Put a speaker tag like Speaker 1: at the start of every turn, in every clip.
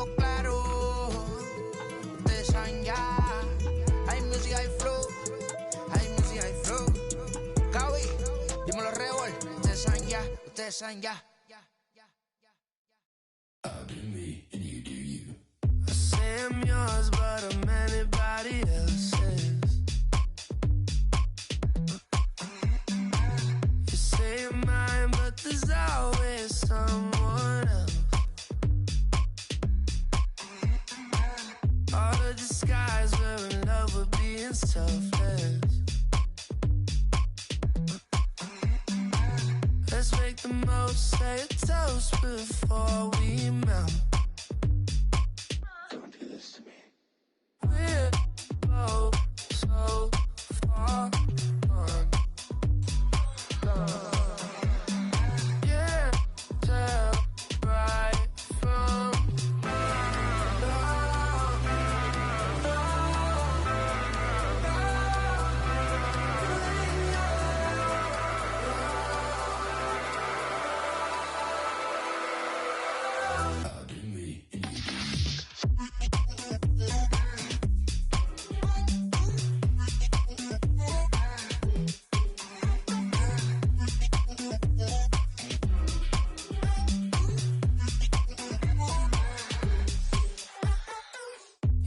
Speaker 1: tengo claro. Ustedes saben ya. Hay music, hay flow. Hay music, hay flow. Kawi, dímelo Rebol. Ustedes saben ya. Ustedes saben ya.
Speaker 2: I say I'm yours, but I'm anybody else's. You say you're mine, but there's always someone else. All the disguise, we're in love with being selfless. Let's make the most, say a toast before we melt. Don't do this to me. We're both so far gone. Yeah, tell right from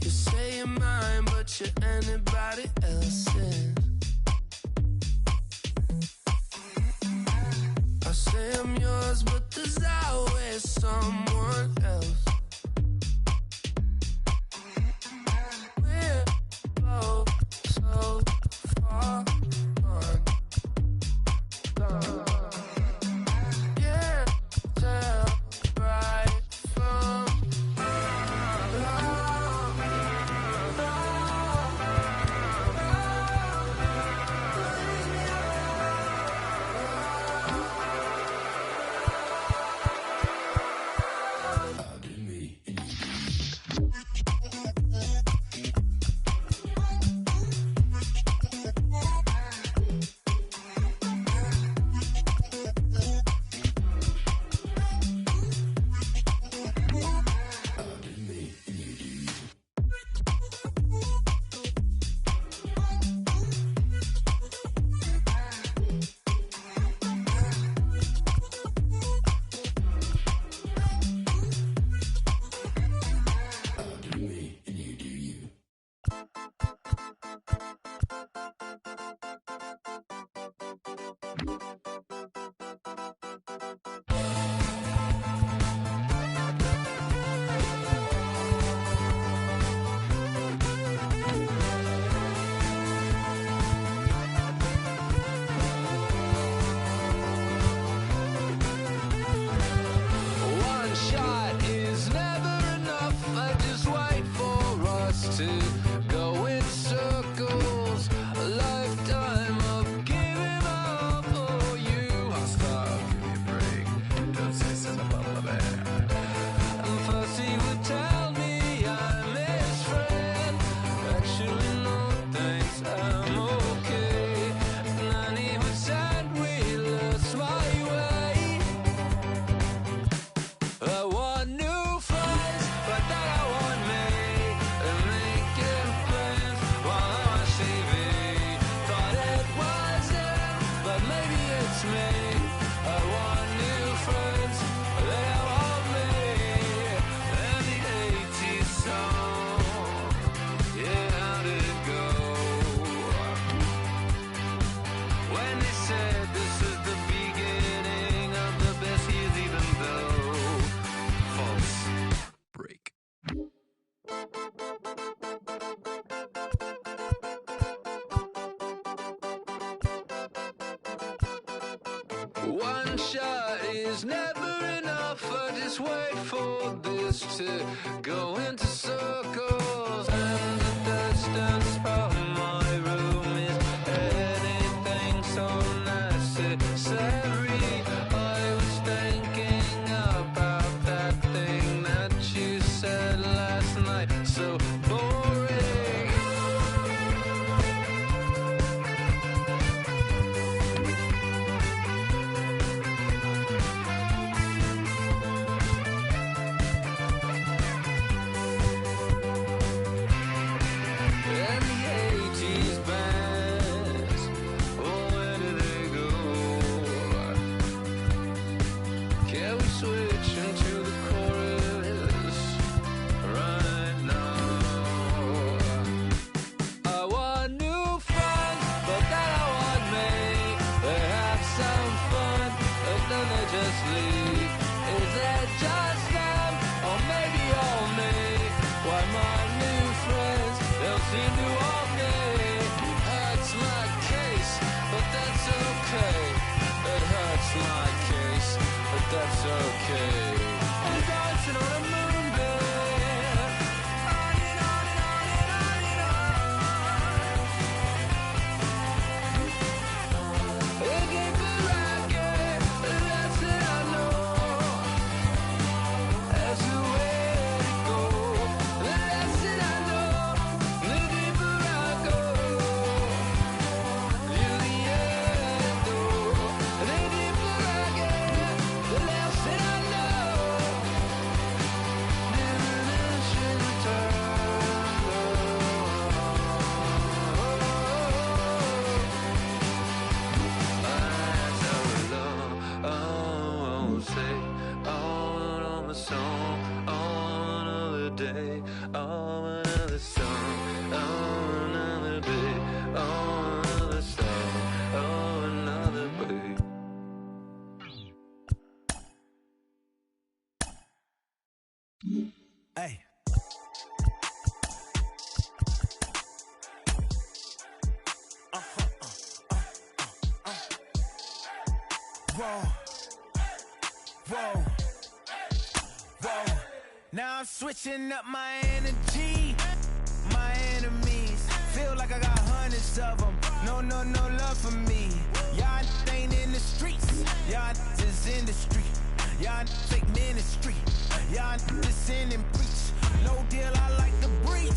Speaker 2: you say you're mine, but you're anybody else's. I say I'm yours, but there's always someone else. We're both so far gone. Yeah, tell right from one shot is never enough. I just wait for us to go in circles. A lifetime of giving up for you. I'll stop, give me a break. Don't say something about that. And first he would tell me I'm his friend. Actually, no thanks, I'm okay. And then he would send me lost my way. I want new friends, but then I want me. And making plans while I'm on TV. Thought it was him, but maybe it's me. I want new friends, but then I want me. And the 80s song, yeah, how'd it go? When they said this is the beginning of the best years, even though false break. One shot is never enough. I just wait for this to go into circles. And the distance from my room is anything so necessary. I was thinking about that thing that you said last night. So boring. seem to all day. Hurts my case, but that's okay. It hurts my case, but that's okay. I'm dancing on a moonbed, on and on and on and on and on. The deeper I get, the less that I know. As the way to go, the less that I know. The deeper I go, to the end though. The deeper I get, the less that I know. Diminishing say on my song, on another day, on another song, on another day, on another song, on another day.
Speaker 3: Hey. Whoa. Whoa. Whoa. Now I'm switching up my energy. My enemies feel like I got hundreds of them. No love for me. Y'all ain't in the streets. Y'all is in the street. Y'all fake ministry. Y'all just sin and preach. No deal, I like the breach.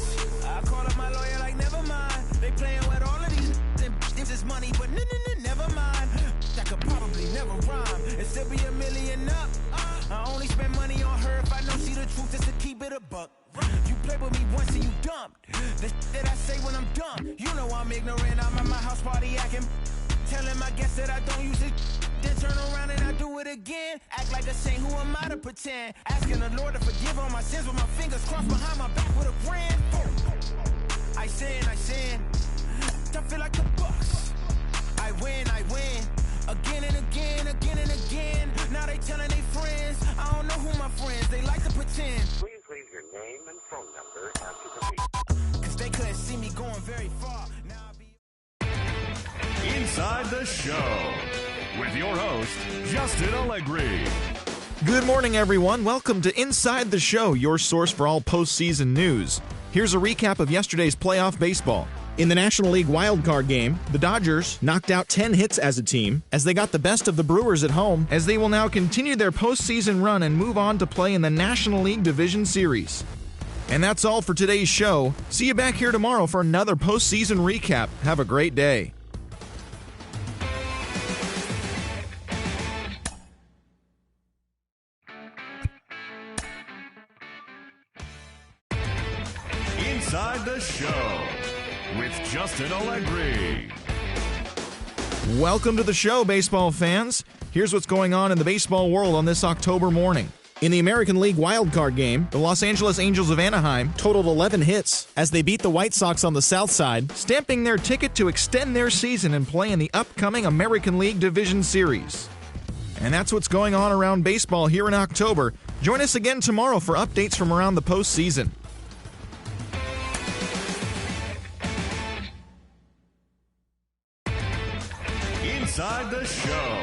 Speaker 3: I call up my lawyer like, never mind. They playing with all of these and this is money, but never mind. I could probably never rhyme and still be $1 million up. I only spend money on her if I know she the truth, just to keep it a buck. You play with me once and you dumped. The that I say when I'm dumb. You know I'm ignorant, I'm at my house party acting. Telling my guests that I don't use it. Then turn around and I do it again. Act like a saint, who am I to pretend? Asking the Lord to forgive all my sins with my fingers crossed behind my back with a grand. I sin. I feel like the Bucks. I win. Again and again. Now they telling their friends. I don't know who my friends, they like to pretend.
Speaker 4: Please leave your name and phone number after the beep.
Speaker 3: Cause they couldn't see me going very far. Now I be
Speaker 5: Inside the Show with your host, Justin Allegri.
Speaker 6: Good morning, everyone. Welcome to Inside the Show, your source for all postseason news. Here's a recap of yesterday's playoff baseball. In the National League wildcard game, the Dodgers knocked out 10 hits as a team as they got the best of the Brewers at home, as they will now continue their postseason run and move on to play in the National League Division Series. And that's all for today's show. See you back here tomorrow for another postseason recap. Have a great day.
Speaker 5: Inside the Show with Justin Allegri.
Speaker 6: Welcome to the show, baseball fans. Here's what's going on in the baseball world on this October morning. In the American League wildcard game, the Los Angeles Angels of Anaheim totaled 11 hits as they beat the White Sox on the south side, stamping their ticket to extend their season and play in the upcoming American League Division Series. And that's what's going on around baseball here in October. Join us again tomorrow for updates from around the postseason.
Speaker 5: Inside the Show.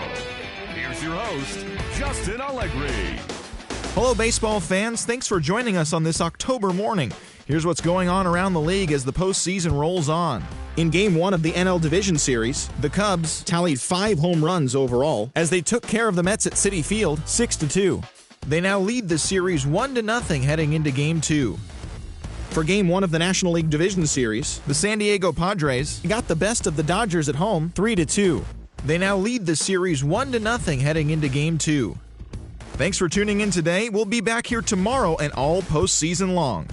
Speaker 5: Here's your host, Justin Allegri.
Speaker 6: Hello, baseball fans. Thanks for joining us on this October morning. Here's what's going on around the league as the postseason rolls on. In Game 1 of the NL Division Series, the Cubs tallied 5 home runs overall as they took care of the Mets at Citi Field 6-2. They now lead the series 1-0 heading into Game 2. For Game 1 of the National League Division Series, the San Diego Padres got the best of the Dodgers at home 3-2. They now lead the series 1-0 heading into Game 2. Thanks for tuning in today. We'll be back here tomorrow and all postseason long.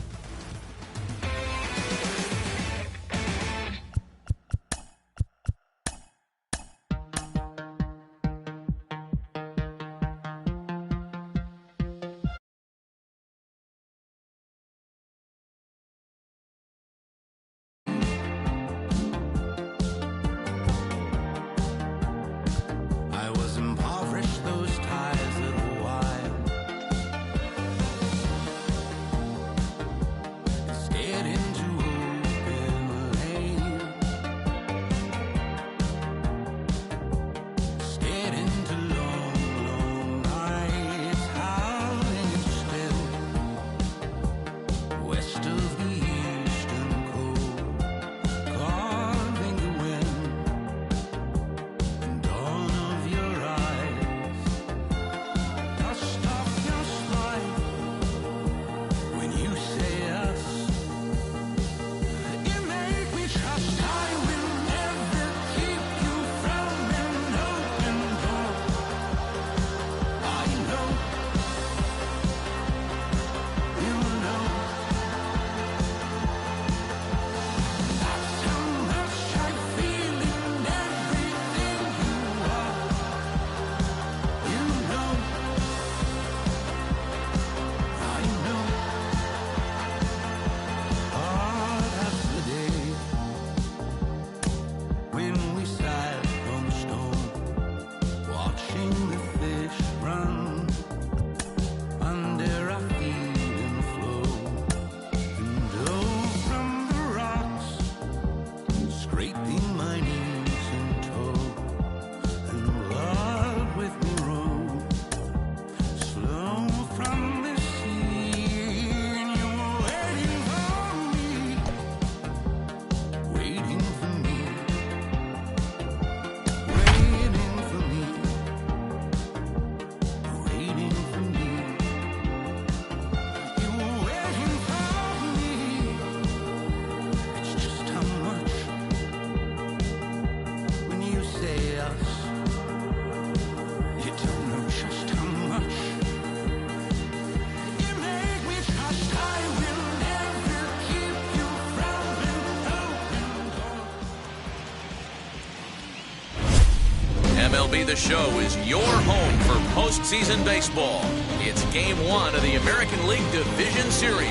Speaker 7: MLB The Show is your home for postseason baseball. It's Game 1 of the American League Division Series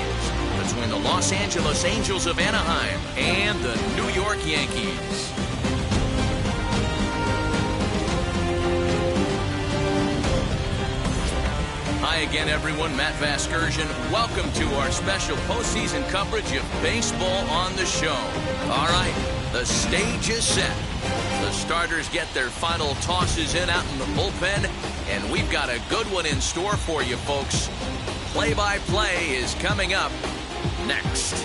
Speaker 7: between the Los Angeles Angels of Anaheim and the New York Yankees. Hi again, everyone. Matt Vasgersian. Welcome to our special postseason coverage of Baseball on the Show. All right, the stage is set. The starters get their final tosses in out in the bullpen, and we've got a good one in store for you, folks. Play-by-play is coming up next.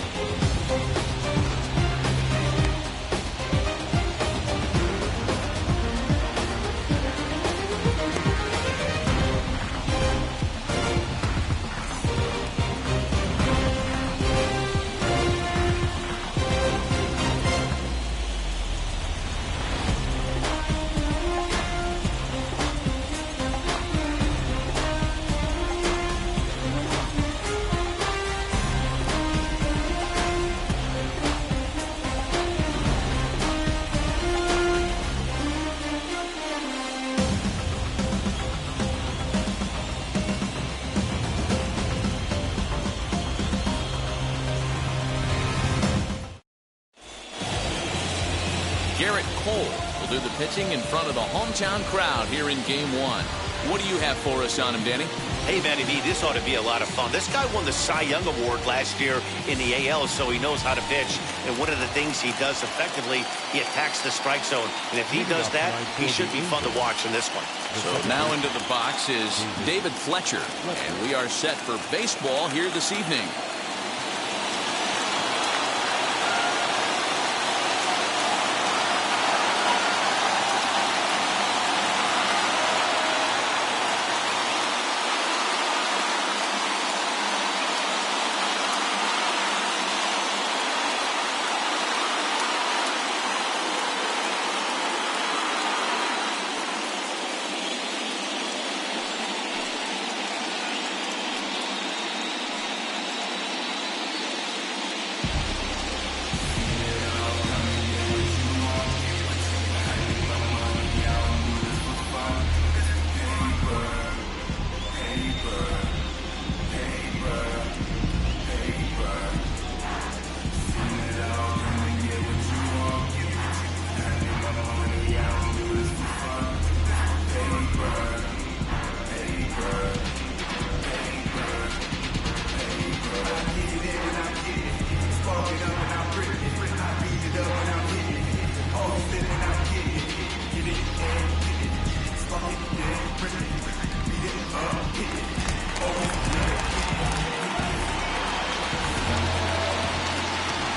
Speaker 7: Garrett Cole will do the pitching in front of the hometown crowd here in Game 1. What do you have for us on him, Danny?
Speaker 8: Hey, Matty V, this ought to be a lot of fun. This guy won the Cy Young Award last year in the AL, so he knows how to pitch. And one of the things he does effectively, he attacks the strike zone. And if he does that, he should be fun to watch in this one.
Speaker 7: So now into the box is David Fletcher. And we are set for baseball here this evening.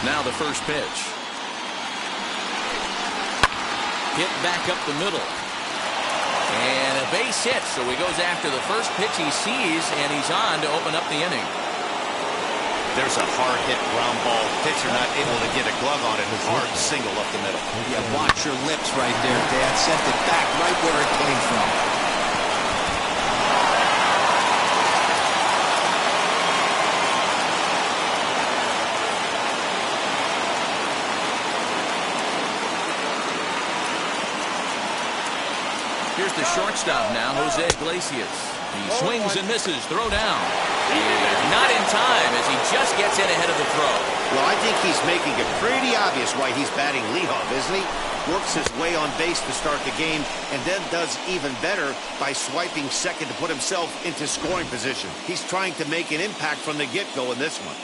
Speaker 7: Now the first pitch. Hit back up the middle. And a base hit, so he goes after the first pitch he sees, and he's on to open up the inning.
Speaker 8: There's a hard hit ground ball. Pitcher not able to get a glove on it. Hard single up the middle.
Speaker 9: Yeah, watch your lips right there, Dad. Sent it back right where it came from.
Speaker 7: Here's the shortstop now, Jose Iglesias. He swings and misses, throw down. And not in time as he just gets in ahead of the throw.
Speaker 8: Well, I think he's making it pretty obvious why he's batting leadoff, isn't he? Works his way on base to start the game and then does even better by swiping second to put himself into scoring position. He's trying to make an impact from the get-go in this one.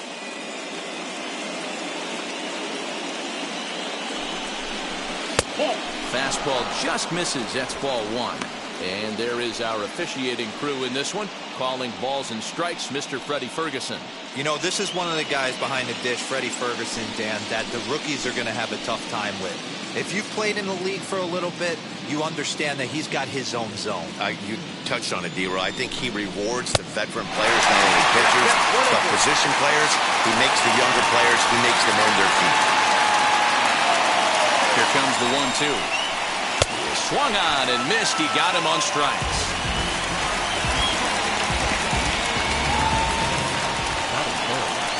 Speaker 7: Fastball just misses. That's ball one. And there is our officiating crew in this one, calling balls and strikes, Mr. Freddie Ferguson.
Speaker 9: You know, this is one of the guys behind the dish, Freddie Ferguson, Dan, that the rookies are going to have a tough time with. If you've played in the league for a little bit, you understand that he's got his own zone.
Speaker 8: You touched on it, D-Roy. I think he rewards the veteran players, not only pitchers, but position players. He makes the younger players, he makes them earn their keep.
Speaker 7: Here comes the 1-2. Swung on and missed. He got him on strikes.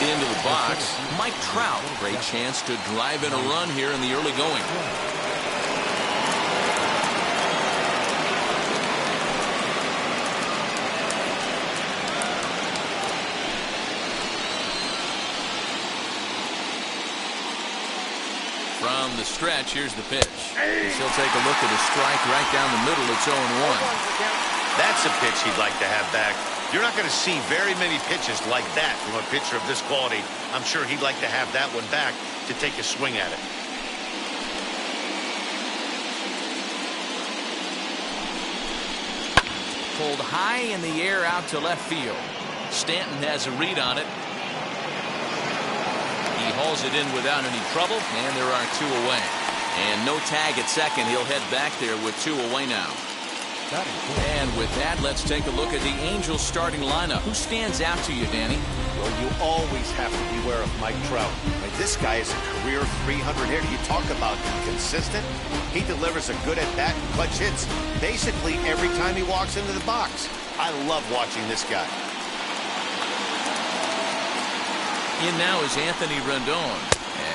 Speaker 7: Into the box, Mike Trout. Great chance to drive in a run here in the early going. From the stretch, here's the pitch. He'll take a look at a strike right down the middle. It's 0-1.
Speaker 8: That's a pitch he'd like to have back. You're not going to see very many pitches like that from a pitcher of this quality. I'm sure he'd like to have that one back to take a swing at it.
Speaker 7: Pulled high in the air out to left field. Stanton has a read on it. He hauls it in without any trouble, and there are 2 away. And no tag at second. He'll head back there with 2 away now. And with that, let's take a look at the Angels starting lineup. Who stands out to you, Danny?
Speaker 8: Well, you always have to beware of Mike Trout. This guy is a career 300 hitter. You talk about consistent. He delivers a good at-bat and clutch hits basically every time he walks into the box. I love watching this guy.
Speaker 7: In now is Anthony Rendon,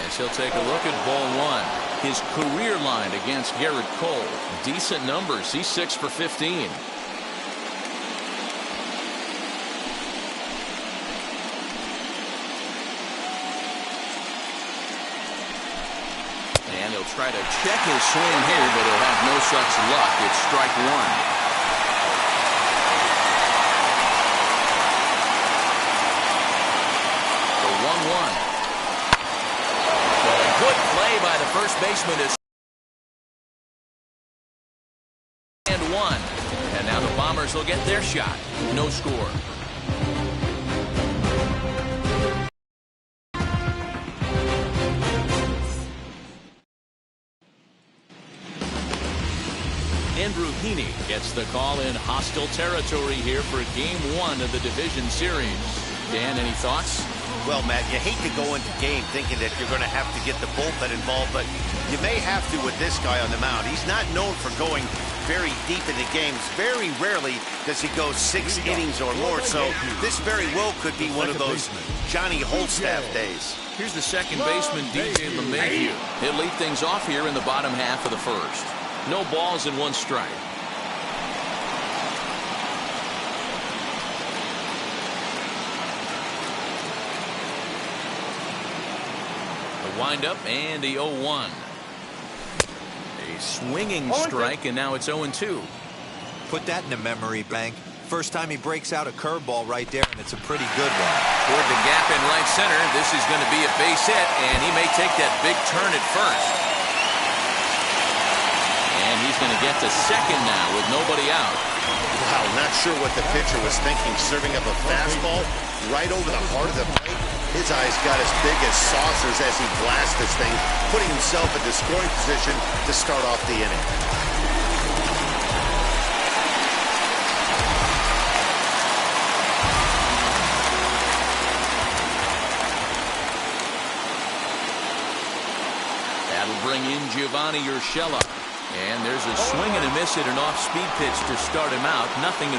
Speaker 7: as he'll take a look at ball 1. His career line against Garrett Cole. Decent numbers. He's 6 for 15. And he'll try to check his swing here, but he'll have no such luck. It's strike 1. Good play by the first baseman is and 1. And now the Bombers will get their shot. No score. Andrew Heaney gets the call in hostile territory here for Game 1 of the Division Series. Dan, any thoughts?
Speaker 8: Well, Matt, you hate to go into game thinking that you're going to have to get the bullpen involved, but you may have to with this guy on the mound. He's not known for going very deep into games. Very rarely does he go 6 innings or more, so this very well could be one of those Johnny Holstaff days.
Speaker 7: Here's the second baseman, DJ LeMahieu. He'll lead things off here in the bottom half of the first. No balls and 1 strike. Wind up and the 0-1. A swinging strike, and now it's 0-2.
Speaker 9: Put that in the memory bank. First time he breaks out a curveball right there, and it's a pretty good one.
Speaker 7: Toward the gap in right center. This is going to be a base hit, and he may take that big turn at first. And he's going to get to second now with nobody out.
Speaker 8: Wow, not sure what the pitcher was thinking, serving up a fastball right over the heart of the plate. His eyes got as big as saucers as he blasts this thing, putting himself in the scoring position to start off the inning.
Speaker 7: That'll bring in Giovanni Urshela. And there's a swing and a miss at an off-speed pitch to start him out. 0-1.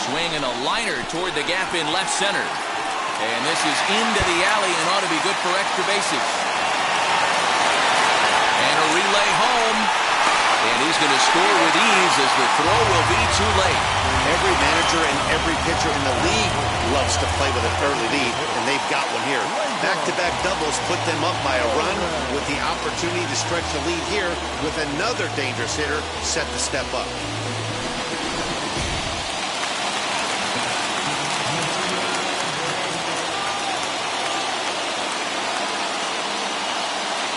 Speaker 7: Swing and a liner toward the gap in left center. And this is into the alley and ought to be good for extra bases. And a relay home. And he's going to score with ease as the throw will be too late.
Speaker 8: Every manager and every pitcher in the league loves to play with an early lead, and they've got one here. Back-to-back doubles put them up by a run with the opportunity to stretch the lead here with another dangerous hitter set to step up.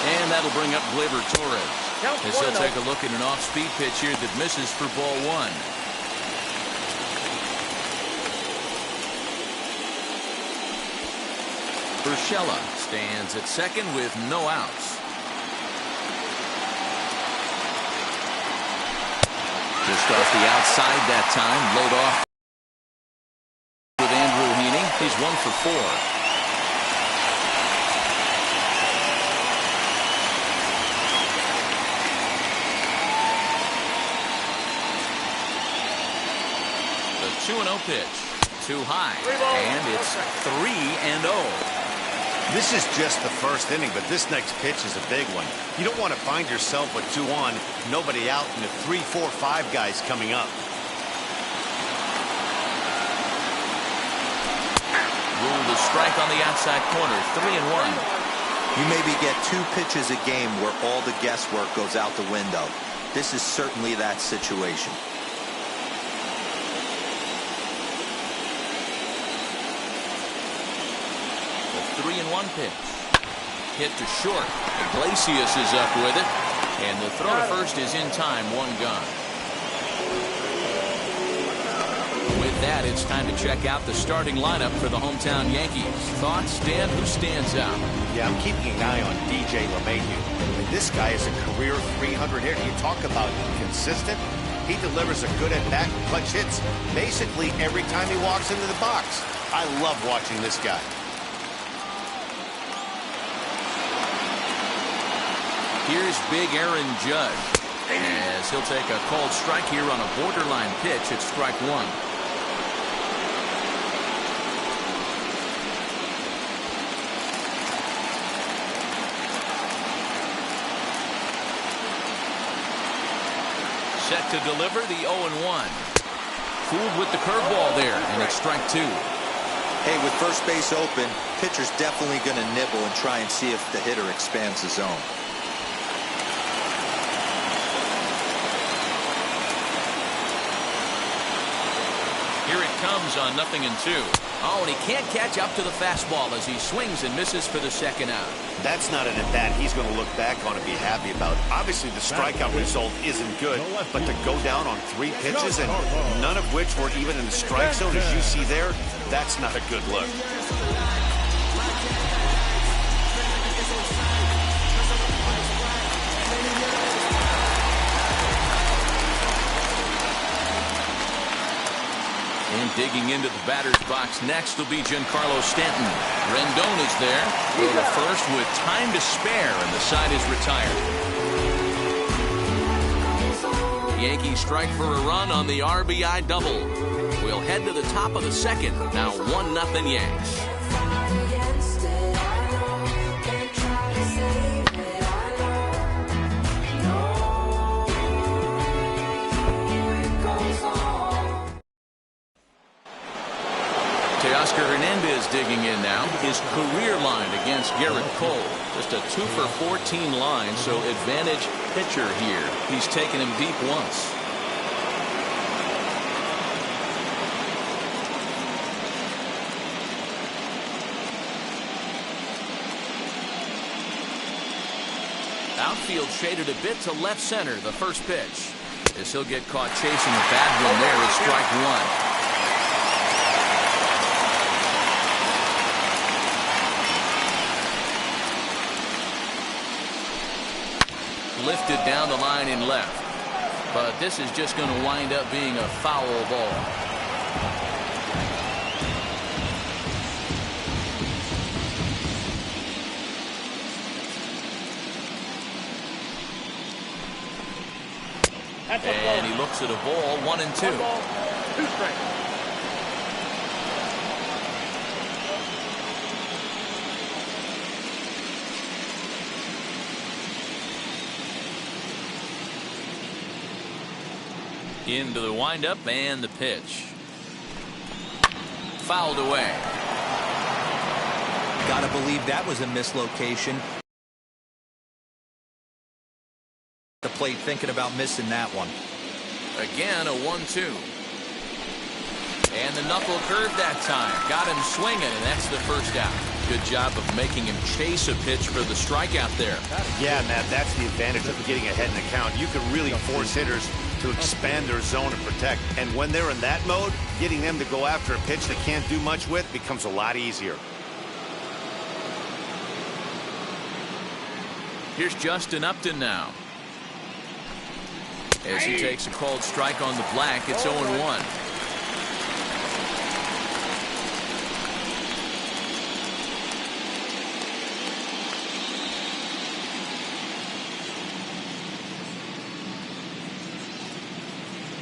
Speaker 7: And that'll bring up Gleyber Torres. As he'll take a look at an off-speed pitch here that misses for ball 1. Urshela stands at second with no outs. Just off the outside that time. Laid off with Andrew Heaney. He's 1 for 4. The 2-0 pitch. Too high. And it's 3-0.
Speaker 8: This is just the first inning, but this next pitch is a big one. You don't want to find yourself with 2 on, nobody out, and the 3, 4, 5 guys coming up.
Speaker 7: Ruled a strike on the outside corner, 3-1.
Speaker 9: You maybe get 2 pitches a game where all the guesswork goes out the window. This is certainly that situation.
Speaker 7: The 3-1 pitch. Hit to short. Iglesias is up with it. And the throw to first is in time, 1 gone. With that, it's time to check out the starting lineup for the hometown Yankees. Thoughts, Dan? Who stands out?
Speaker 8: Yeah, I'm keeping an eye on DJ LeMahieu. This guy is a career 300 hitter. You talk about consistent. He delivers a good at-bat and clutch hits basically every time he walks into the box. I love watching this guy.
Speaker 7: Here's big Aaron Judge, as he'll take a called strike here on a borderline pitch at strike 1. Set to deliver the 0-1. Fooled with the curveball there, and it's strike 2.
Speaker 9: Hey, with first base open, pitcher's definitely going to nibble and try and see if the hitter expands the zone.
Speaker 7: Here it comes on 0-2. Oh, and he can't catch up to the fastball as he swings and misses for the second out.
Speaker 8: That's not an at-bat he's going to look back on and be happy about. Obviously, the strikeout result isn't good, but to go down on 3 pitches and none of which were even in the strike zone, as you see there, that's not a good look.
Speaker 7: And digging into the batter's box next will be Giancarlo Stanton. Rendon is there. Throw to first with time to spare, and the side is retired. Yankees strike for a run on the RBI double. We'll head to the top of the second. Now 1-0 Yanks. Teoscar Hernandez digging in now. His career line against Garrett Cole. Just a 2-for-14 line, so advantage pitcher here. He's taken him deep once. Outfield shaded a bit to left center, the first pitch. As he'll get caught chasing a bad one there at strike 1. Lifted down the line in left, but this is just going to wind up being a foul ball. And he looks at a ball, 1-2.
Speaker 10: 2 strikes.
Speaker 7: Into the windup and the pitch. Fouled away.
Speaker 9: Gotta believe that was a mislocation. The plate thinking about missing that one.
Speaker 7: Again, a 1-2. And the knuckle curve that time. Got him swinging, and that's the first out. Good job of making him chase a pitch for the strikeout there.
Speaker 8: Yeah, Matt, that's the advantage of getting ahead in the count. You can really force hitters to expand their zone and protect. And when they're in that mode, getting them to go after a pitch they can't do much with becomes a lot easier.
Speaker 7: Here's Justin Upton now. As he takes a called strike on the black, it's 0-1.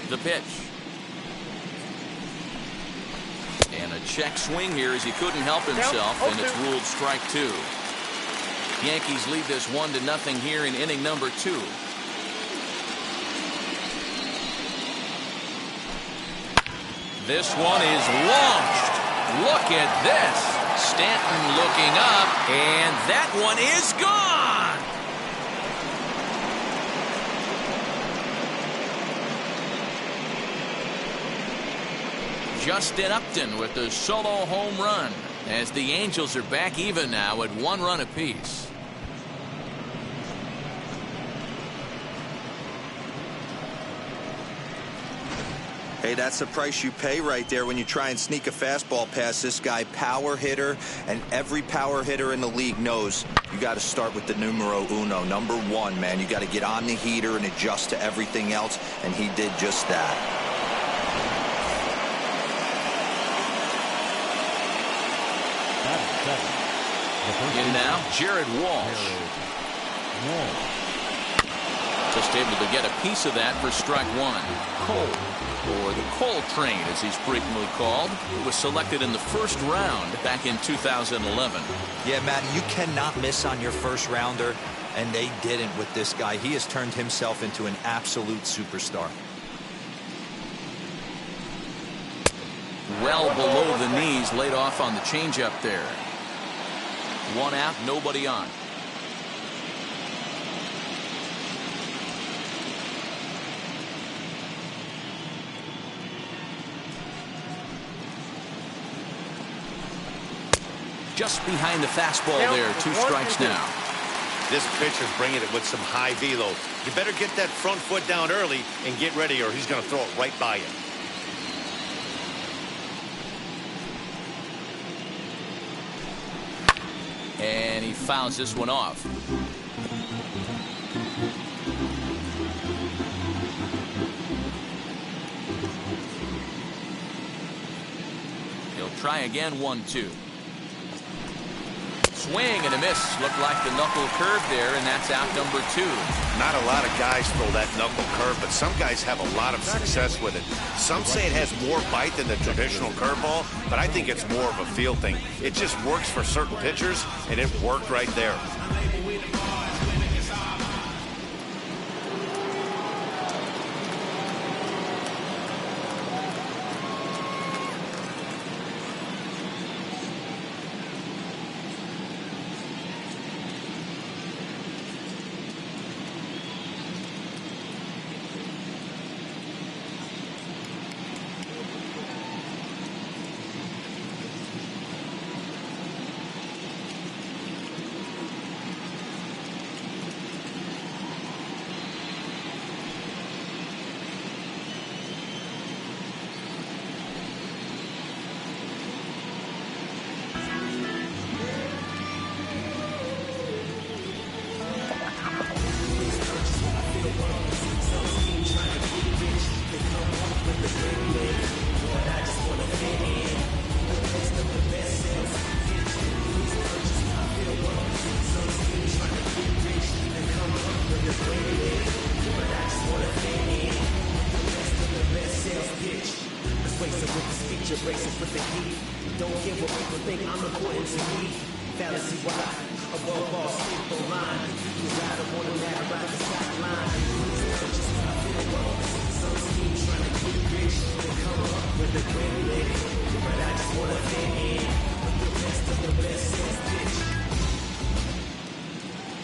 Speaker 7: The pitch. And a check swing here as he couldn't help himself, and it's ruled strike 2. Yankees lead this 1-0 here in inning number 2. This one is launched. Look at this. Stanton looking up, and that one is gone. Justin Upton with the solo home run as the Angels are back even now at 1 run apiece.
Speaker 9: Hey, that's the price you pay right there when you try and sneak a fastball past this guy. Power hitter, and every power hitter in the league knows you got to start with the numero uno, number 1, man. You got to get on the heater and adjust to everything else, and he did just that.
Speaker 7: In now, Jared Walsh. Just able to get a piece of that for strike 1. Cole, or the Cole train as he's frequently called, was selected in the first round back in 2011.
Speaker 9: Yeah, Matt, you cannot miss on your first rounder, and they didn't with this guy. He has turned himself into an absolute superstar.
Speaker 7: Well below the knees, laid off on the changeup there. 1 out, nobody on. Just behind the fastball there. 2 strikes now.
Speaker 8: This pitcher's bringing it with some high velo. You better get that front foot down early and get ready, or he's going to throw it right by you.
Speaker 7: And he fouls this one off. He'll try again. 1-2. Swing and a miss. Looked like the knuckle curve there, and that's out number 2.
Speaker 8: Not a lot of guys throw that knuckle curve, but some guys have a lot of success with it. Some say it has more bite than the traditional curveball, but I think it's more of a feel thing. It just works for certain pitchers, and it worked right there.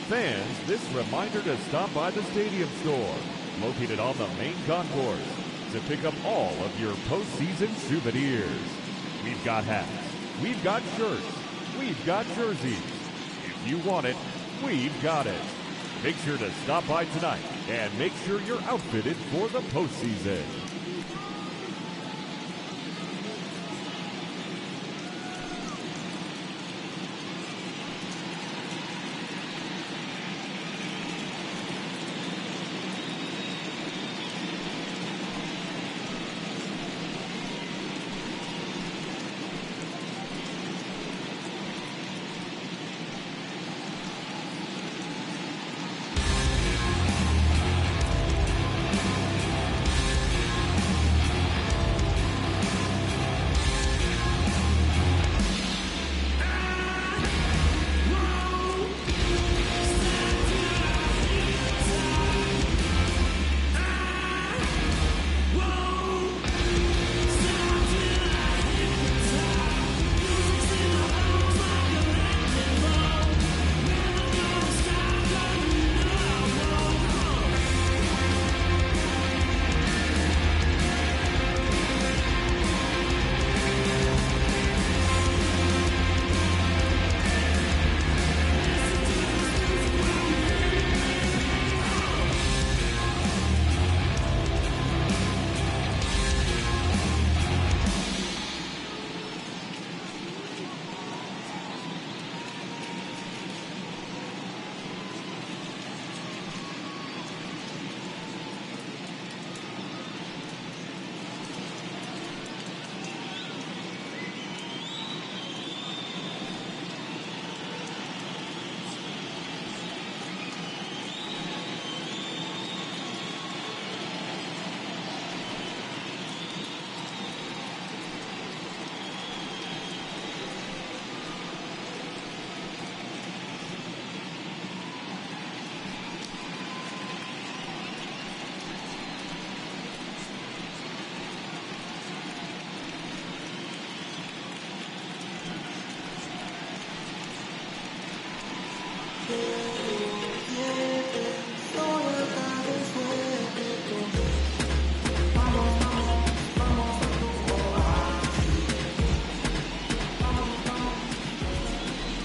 Speaker 5: Fans, this reminder to stop by the Stadium Store, located on the main concourse, to pick up all of your postseason souvenirs. We've got hats, we've got shirts, we've got jerseys. If you want it, we've got it. Make sure to stop by tonight and make sure you're outfitted for the postseason.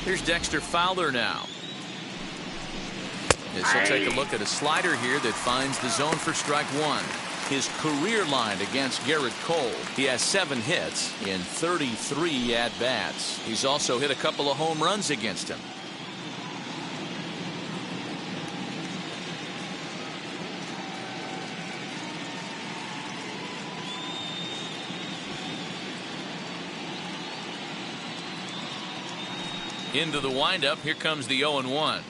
Speaker 7: Here's Dexter Fowler now. As he'll take a look at a slider here that finds the zone for strike one. His career line against Garrett Cole. He has 7 hits in 33 at-bats. He's also hit a couple of home runs against him. Into the windup. Here comes the 0-1.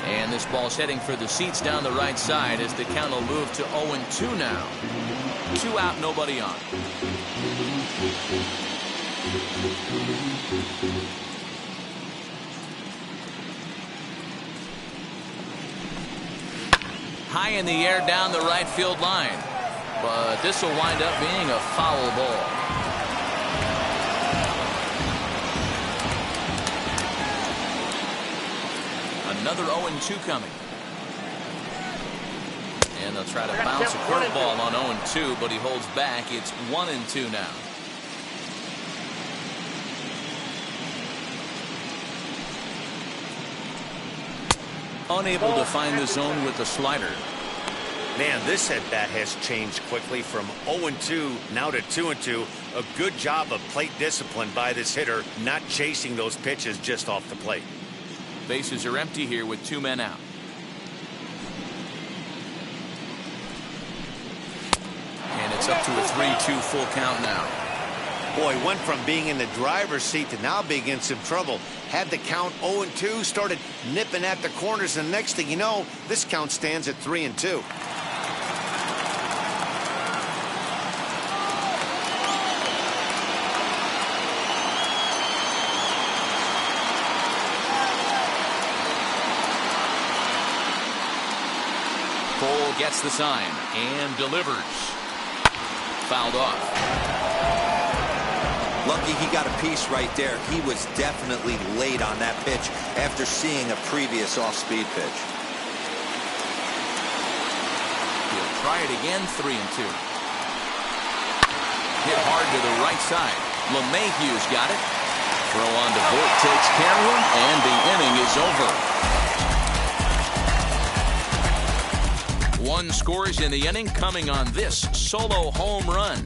Speaker 7: And this ball's heading for the seats down the right side as the count will move to 0-2 now. 2 out, nobody on. High in the air down the right field line. But this will wind up being a foul ball. Another 0-2 coming. And they'll try to bounce a curveball on 0-2, but he holds back. It's 1-2 now. Unable to find the zone with the slider.
Speaker 8: Man, this at bat has changed quickly from 0-2 now to 2-2. A good job of plate discipline by this hitter, not chasing those pitches just off the plate.
Speaker 7: Bases are empty here with 2 men out. And it's up to a 3-2 full count now.
Speaker 8: Boy, went from being in the driver's seat to now being in some trouble. Had the count 0-2, started nipping at the corners, and next thing you know, this count stands at 3-2.
Speaker 7: Cole gets the sign and delivers. Fouled off.
Speaker 9: Lucky he got a piece right there. He was definitely late on that pitch after seeing a previous off-speed pitch.
Speaker 7: He'll try it again, 3-2. Hit hard to the right side. LeMahieu's got it. Throw on to Voit takes care of him, and the inning is over. 1 scores in the inning coming on this solo home run.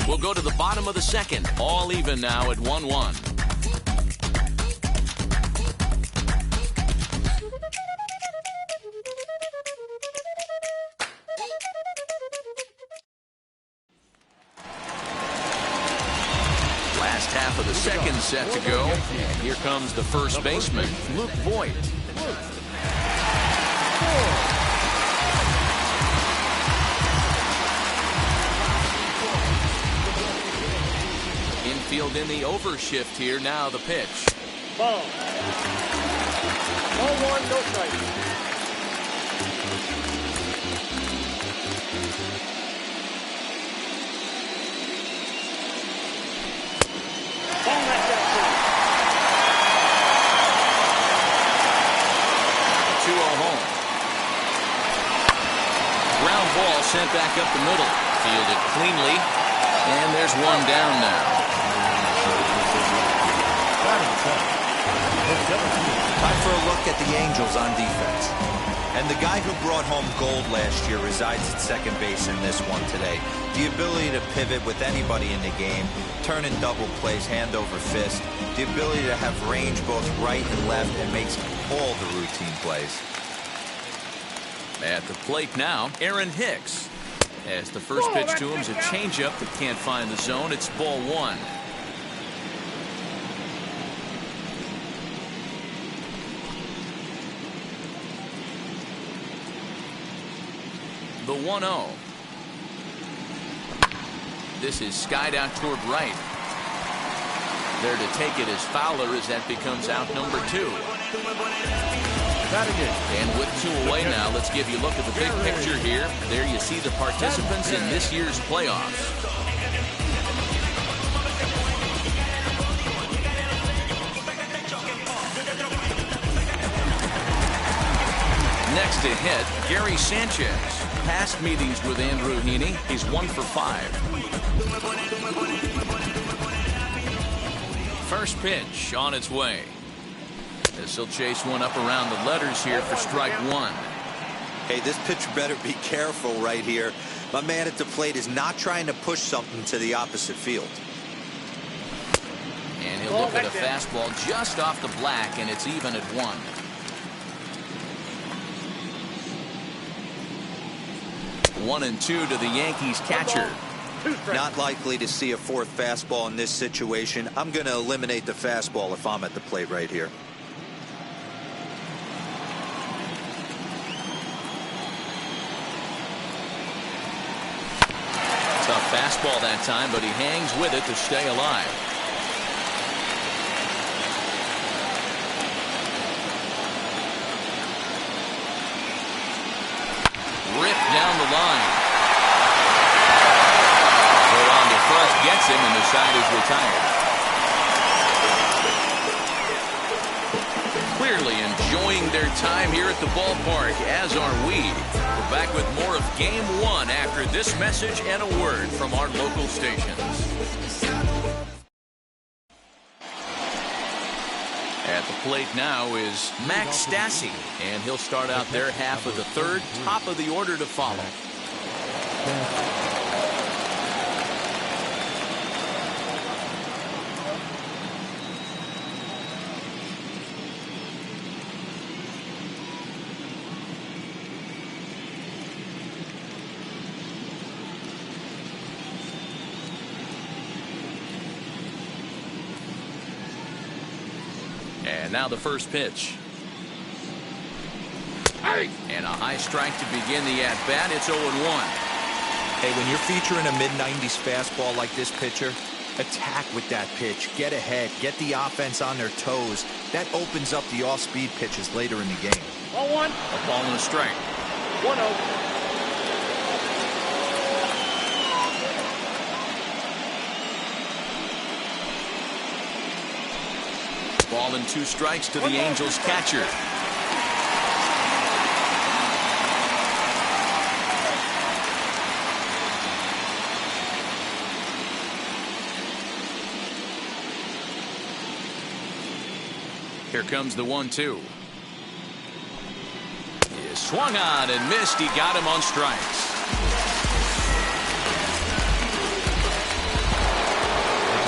Speaker 7: We'll go to the bottom of the second. All even now at 1-1. Last half of the second set to go. And here comes the first baseman, Luke Voit. Infield in the overshift here. Now the pitch.
Speaker 10: Ball. 0-1, no strike. Ball back down.
Speaker 7: 2-0 home. Ground ball sent back up the middle. Fielded cleanly. And there's one down now.
Speaker 9: Time for a look at the Angels on defense. And the guy who brought home gold last year resides at second base in this one today. The ability to pivot with anybody in the game, turn in double plays, hand over fist. The ability to have range both right and left and makes all the routine plays.
Speaker 7: At the plate now, Aaron Hicks. As the first pitch to him is a changeup that can't find the zone. It's ball 1. The 1-0. This is skied out toward right. There to take it is Fowler as that becomes out number 2. And with 2 away now, let's give you a look at the big picture here. There you see the participants in this year's playoffs. Next to hit, Gary Sanchez. Past meetings with Andrew Heaney, he's 1 for 5. First pitch on its way. This will chase one up around the letters here for strike one.
Speaker 9: Hey, this pitcher better be careful right here. My man at the plate is not trying to push something to the opposite field.
Speaker 7: And he'll look at a fastball just off the black, and it's even at 1. One and two to the Yankees catcher.
Speaker 9: Not likely to see a fourth fastball in this situation. I'm going to eliminate the fastball if I'm at the plate right here.
Speaker 7: Tough fastball that time, but he hangs with it to stay alive. Ripped down the line. Throw on to first gets him, and the side is retired. Clearly enjoying their time here at the ballpark, as are we. We're back with more of Game 1 after this message and a word from our local stations. At the plate now is Max Stassi, and he'll start out their half of the third, top of the order to follow. And now the first pitch. And a high strike to begin the at-bat. It's 0-1.
Speaker 9: Hey, when you're featuring a mid-90s fastball like this pitcher, attack with that pitch. Get ahead. Get the offense on their toes. That opens up the off-speed pitches later in the game.
Speaker 10: 1-1.
Speaker 7: A ball and a strike.
Speaker 10: 1-0.
Speaker 7: Ball and 2 strikes to the Angels catcher. Here comes the 1-2. He swung on and missed. He got him on strikes.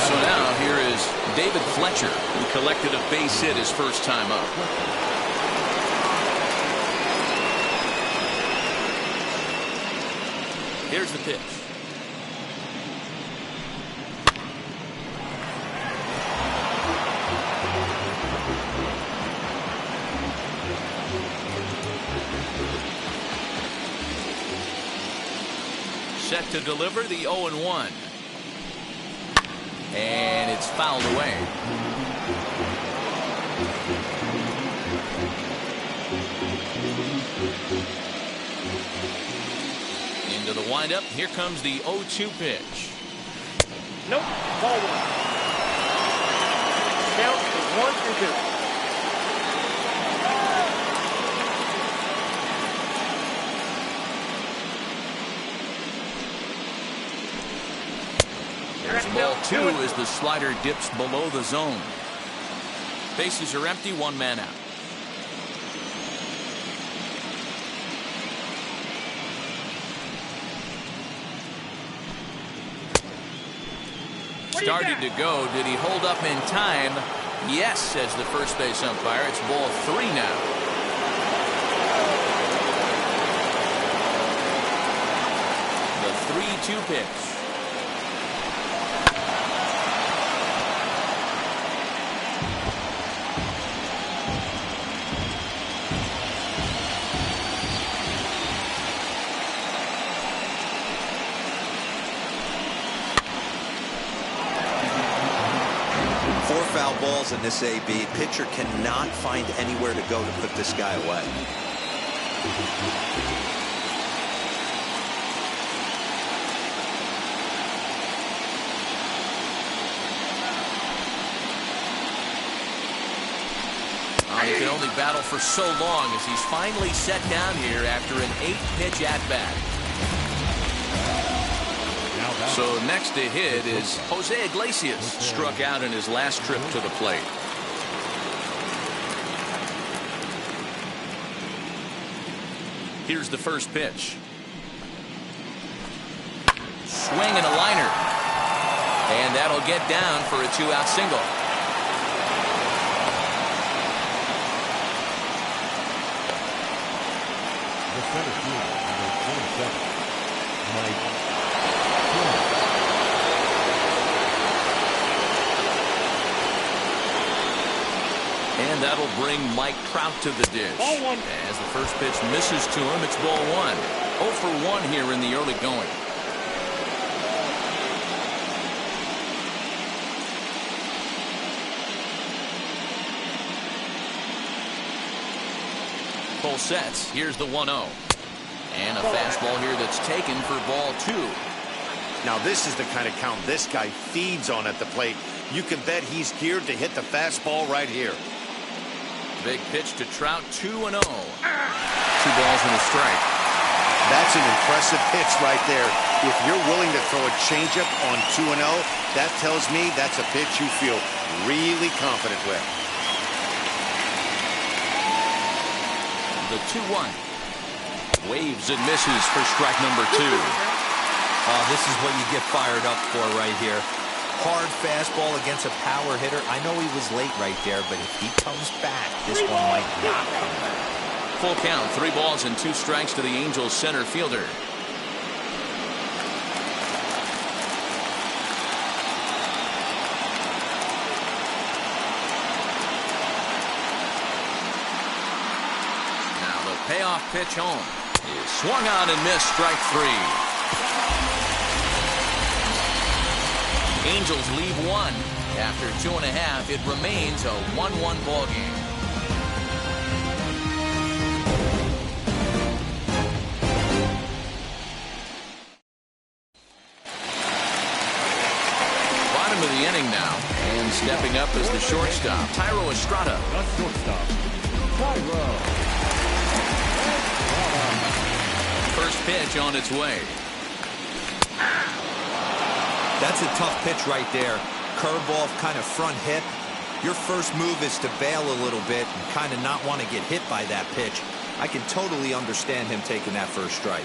Speaker 7: So now here is David Fletcher, who collected a base hit his first time up. Here's the pitch. Set to deliver the 0-1. And it's fouled away. Into the windup. Here comes the 0-2 pitch.
Speaker 10: Nope. Ball 1. Count is 1-2.
Speaker 7: Ball 2 as the slider dips below the zone. Bases are empty, 1 man out. Started to go. Did he hold up in time? Yes, says the first base umpire. It's ball 3 now. The 3-2 pitch.
Speaker 9: Foul balls in this AB. Pitcher cannot find anywhere to go to put this guy away.
Speaker 7: He can only battle for so long as he's finally set down here after an 8-pitch at-bat.
Speaker 5: Now
Speaker 7: So next to hit is Jose Iglesias, struck out in his last trip to the plate. Here's the first pitch. Swing and a liner. And that'll get down for a 2-out single.
Speaker 5: The center fielder, number 27, Mike.
Speaker 7: And that'll bring Mike Trout to the dish. As the first pitch misses to him, it's ball 1. 0 for 1 here in the early going. Full sets. Here's the 1-0. And a fastball here that's taken for ball 2.
Speaker 8: Now this is the kind of count this guy feeds on at the plate. You can bet he's geared to hit the fastball right here.
Speaker 7: Big pitch to Trout, 2-0. 2 balls and a strike.
Speaker 8: That's an impressive pitch right there. If you're willing to throw a changeup on 2-0, that tells me that's a pitch you feel really confident with.
Speaker 7: The 2-1. Waves and misses for strike number 2.
Speaker 9: Oh, this is what you get fired up for right here. Hard fastball against a power hitter. I know he was late right there, but if he comes back, this one might not come back.
Speaker 7: Full count, 3 balls and 2 strikes to the Angels center fielder. Now the payoff pitch home is swung on and missed, strike 3. Angels leave 1. After 2.5, it remains a 1-1 ball game. Bottom of the inning now, and stepping up as the shortstop, Thairo Estrada.
Speaker 5: The shortstop, Thairo.
Speaker 7: First pitch on its way.
Speaker 9: That's a tough pitch right there. Curveball, kind of front hip. Your first move is to bail a little bit and kind of not want to get hit by that pitch. I can totally understand him taking that first strike.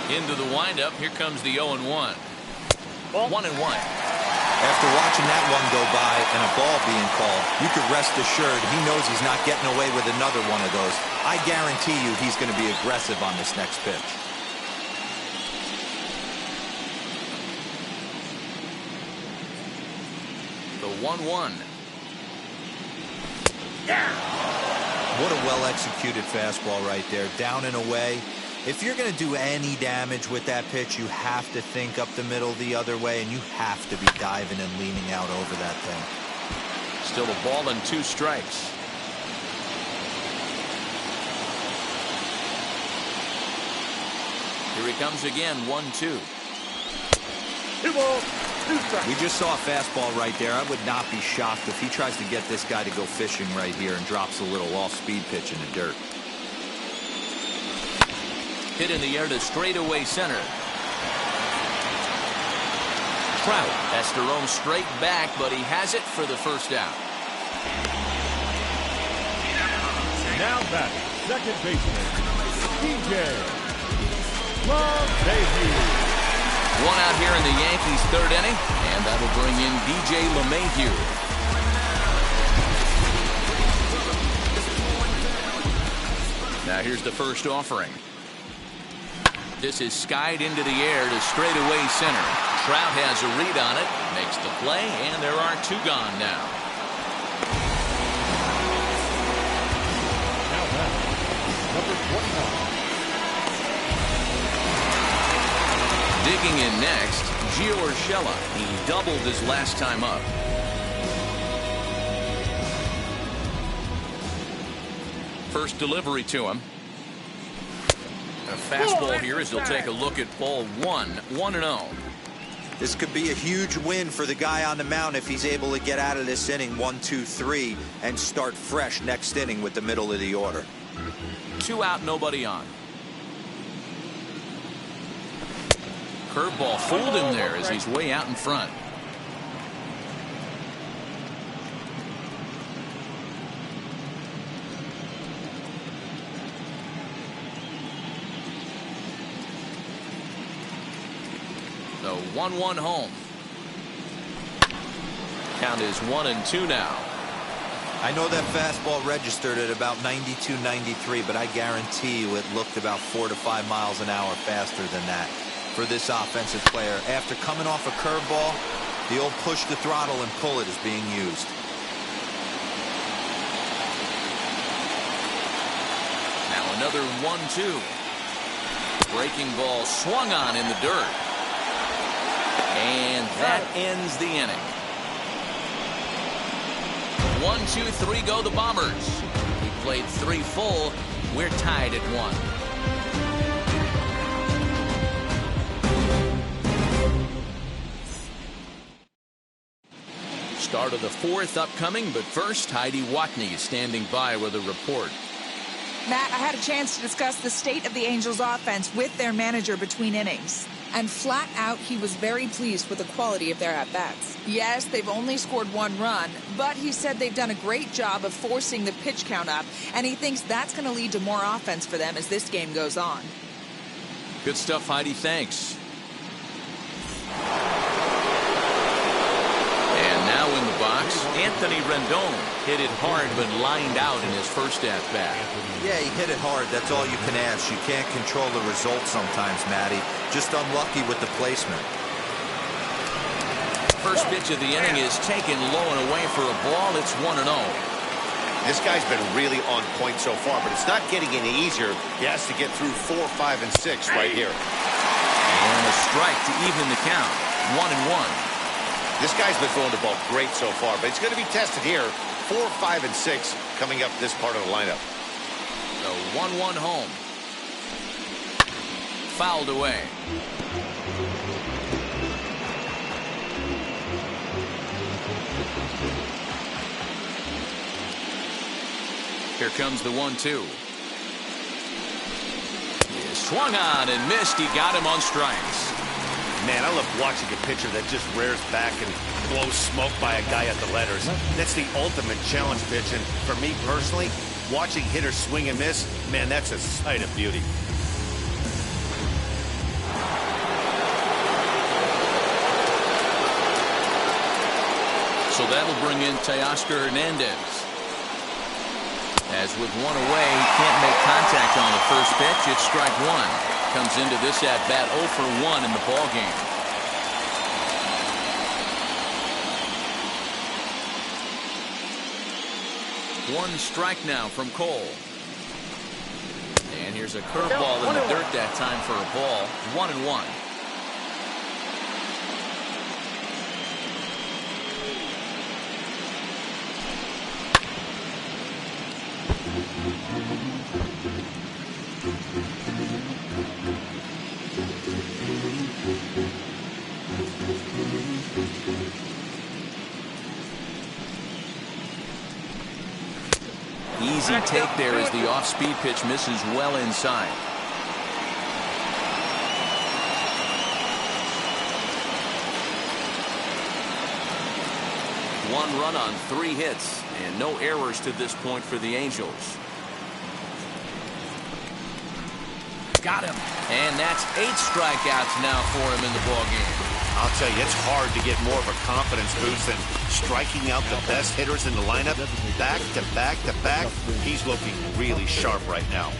Speaker 7: Into the windup, here comes the 0-1. 1-1.
Speaker 9: After watching that one go by and a ball being called, you could rest assured he knows he's not getting away with another one of those. I guarantee you he's going to be aggressive on this next pitch.
Speaker 7: The 1-1.
Speaker 9: What a well-executed fastball right there. Down and away. If you're going to do any damage with that pitch, you have to think up the middle the other way, and you have to be diving and leaning out over that thing.
Speaker 7: Still a ball and 2 strikes. Here he comes again, 1-2.
Speaker 10: 2 balls, 2 strikes.
Speaker 9: We just saw a fastball right there. I would not be shocked if he tries to get this guy to go fishing right here and drops a little off-speed pitch in the dirt.
Speaker 7: Hit in the air to straightaway center. Trout has to roam straight back, but he has it for the first out.
Speaker 5: Now batting, second baseman, DJ LeMahieu.
Speaker 7: 1 out here in the Yankees' 3rd inning, and that'll bring in DJ LeMahieu. Now here's the first offering. This is skied into the air to straightaway center. Trout has a read on it, makes the play, and there are 2 gone now.
Speaker 5: Now batting, number 29.
Speaker 7: Digging in next, Gio Urshela. He doubled his last time up. First delivery to him. A fastball here as he'll take a look at ball 1. 1-0.
Speaker 9: This could be a huge win for the guy on the mound if he's able to get out of this inning 1, 2, 3 and start fresh next inning with the middle of the order.
Speaker 7: 2 out, nobody on. Curveball fooled him there as he's way out in front. The 1-1 home. Count is 1-2 now.
Speaker 9: I know that fastball registered at about 92, 93, but I guarantee you it looked about 4 to 5 miles an hour faster than that for this offensive player. After coming off a curveball, the old push the throttle and pull it is being used.
Speaker 7: Now another 1-2. Breaking ball swung on in the dirt. And that ends the inning. 1, 2, 3 go the Bombers. We played 3 full. We're tied at 1. Start of the 4th upcoming, but first Heidi Watney is standing by with a report.
Speaker 11: Matt, I had a chance to discuss the state of the Angels offense with their manager between innings. And flat out, he was very pleased with the quality of their at-bats. Yes, they've only scored 1 run, but he said they've done a great job of forcing the pitch count up, and he thinks that's going to lead to more offense for them as this game goes on.
Speaker 7: Good stuff, Heidi. Thanks. And now in the box, Anthony Rendon hit it hard but lined out in his first at-bat.
Speaker 9: Yeah, he hit it hard. That's all you can ask. You can't control the result sometimes, Matty. Just unlucky with the placement.
Speaker 7: First pitch of the inning is taken low and away for a ball. It's 1-0.
Speaker 8: This guy's been really on point so far, but it's not getting any easier. He has to get through 4, 5, and 6 right here.
Speaker 7: And a strike to even the count. 1-1.
Speaker 8: This guy's been throwing the ball great so far, but it's going to be tested here. 4, 5, and 6 coming up this part of the lineup.
Speaker 7: The 1-1 home. Fouled away. Here comes the 1-2. He swung on and missed. He got him on strikes.
Speaker 8: Man, I love watching a pitcher that just rears back and blows smoke by a guy at the letters. That's the ultimate challenge pitch, and for me personally, watching hitters swing and miss, man, that's a sight of beauty.
Speaker 7: So that'll bring in Teoscar Hernandez. As with 1 away, he can't make contact on the first pitch. It's strike 1. Comes into this at-bat 0 for 1 in the ballgame. One strike now from Cole. And here's a curveball in the dirt that time for a ball. 1-1. Easy take there as the off-speed pitch misses well inside. One run on 3 hits and no errors to this point for the Angels. Got him. And that's 8 strikeouts now for him in the ballgame.
Speaker 8: I'll tell you, it's hard to get more of a confidence boost than striking out the best hitters in the lineup. Back to back to back. He's looking really sharp right now.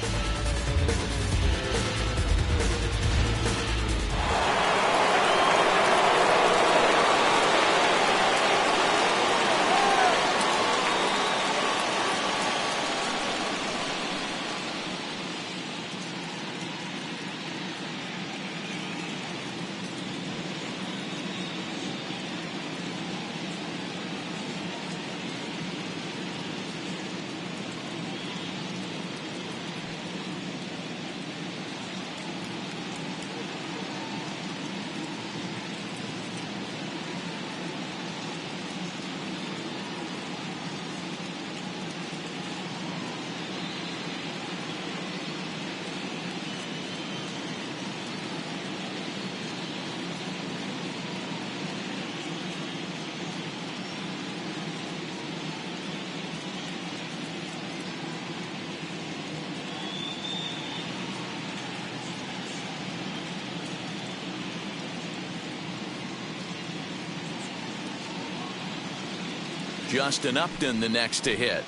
Speaker 7: Justin Upton the next to hit.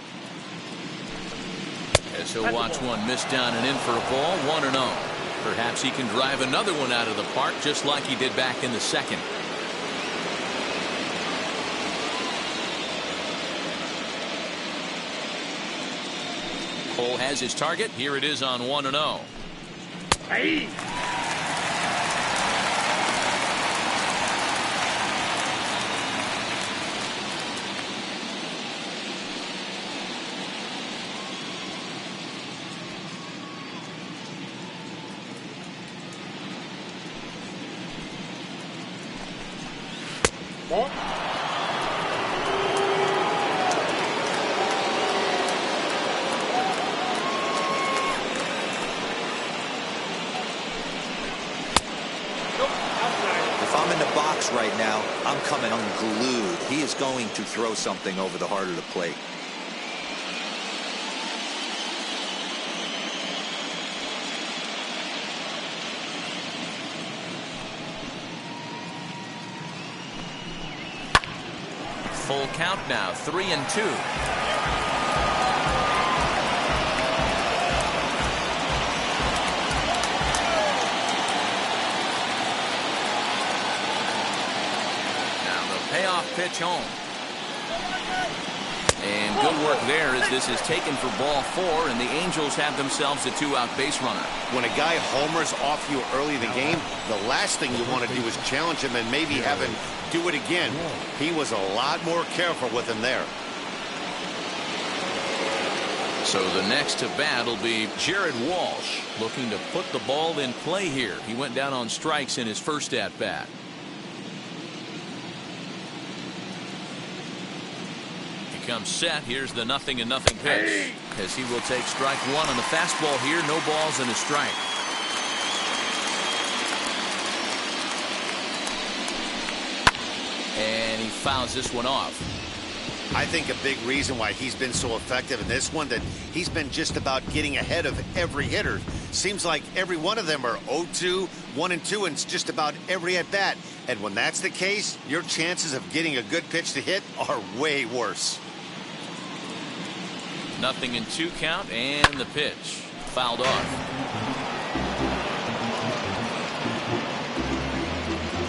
Speaker 7: As he'll watch one miss down and in for a ball, 1-0. Perhaps he can drive another one out of the park just like he did back in the second. Cole has his target. Here it is on 1-0.
Speaker 10: Hey.
Speaker 9: If I'm in the box right now, I'm coming unglued. He is going to throw something over the heart of the plate.
Speaker 7: Full count now, 3-2. Payoff pitch home. And good work there as this is taken for ball 4, and the Angels have themselves a 2-out base runner.
Speaker 8: When a guy homers off you early in the game, the last thing you want to do is challenge him and maybe have him do it again. He was a lot more careful with him there.
Speaker 7: So the next to bat will be Jared Walsh, looking to put the ball in play here. He went down on strikes in his first at bat. Comes set. Here's the 0-0 pitch as he will take strike 1 on the fastball here. No balls and a strike. And he fouls this one off.
Speaker 8: I think a big reason why he's been so effective in this one, that he's been just about getting ahead of every hitter. Seems like every one of them are 0-2, 1-2, and it's just about every at bat. And when that's the case, your chances of getting a good pitch to hit are way worse.
Speaker 7: 0-2 count, and the pitch fouled off.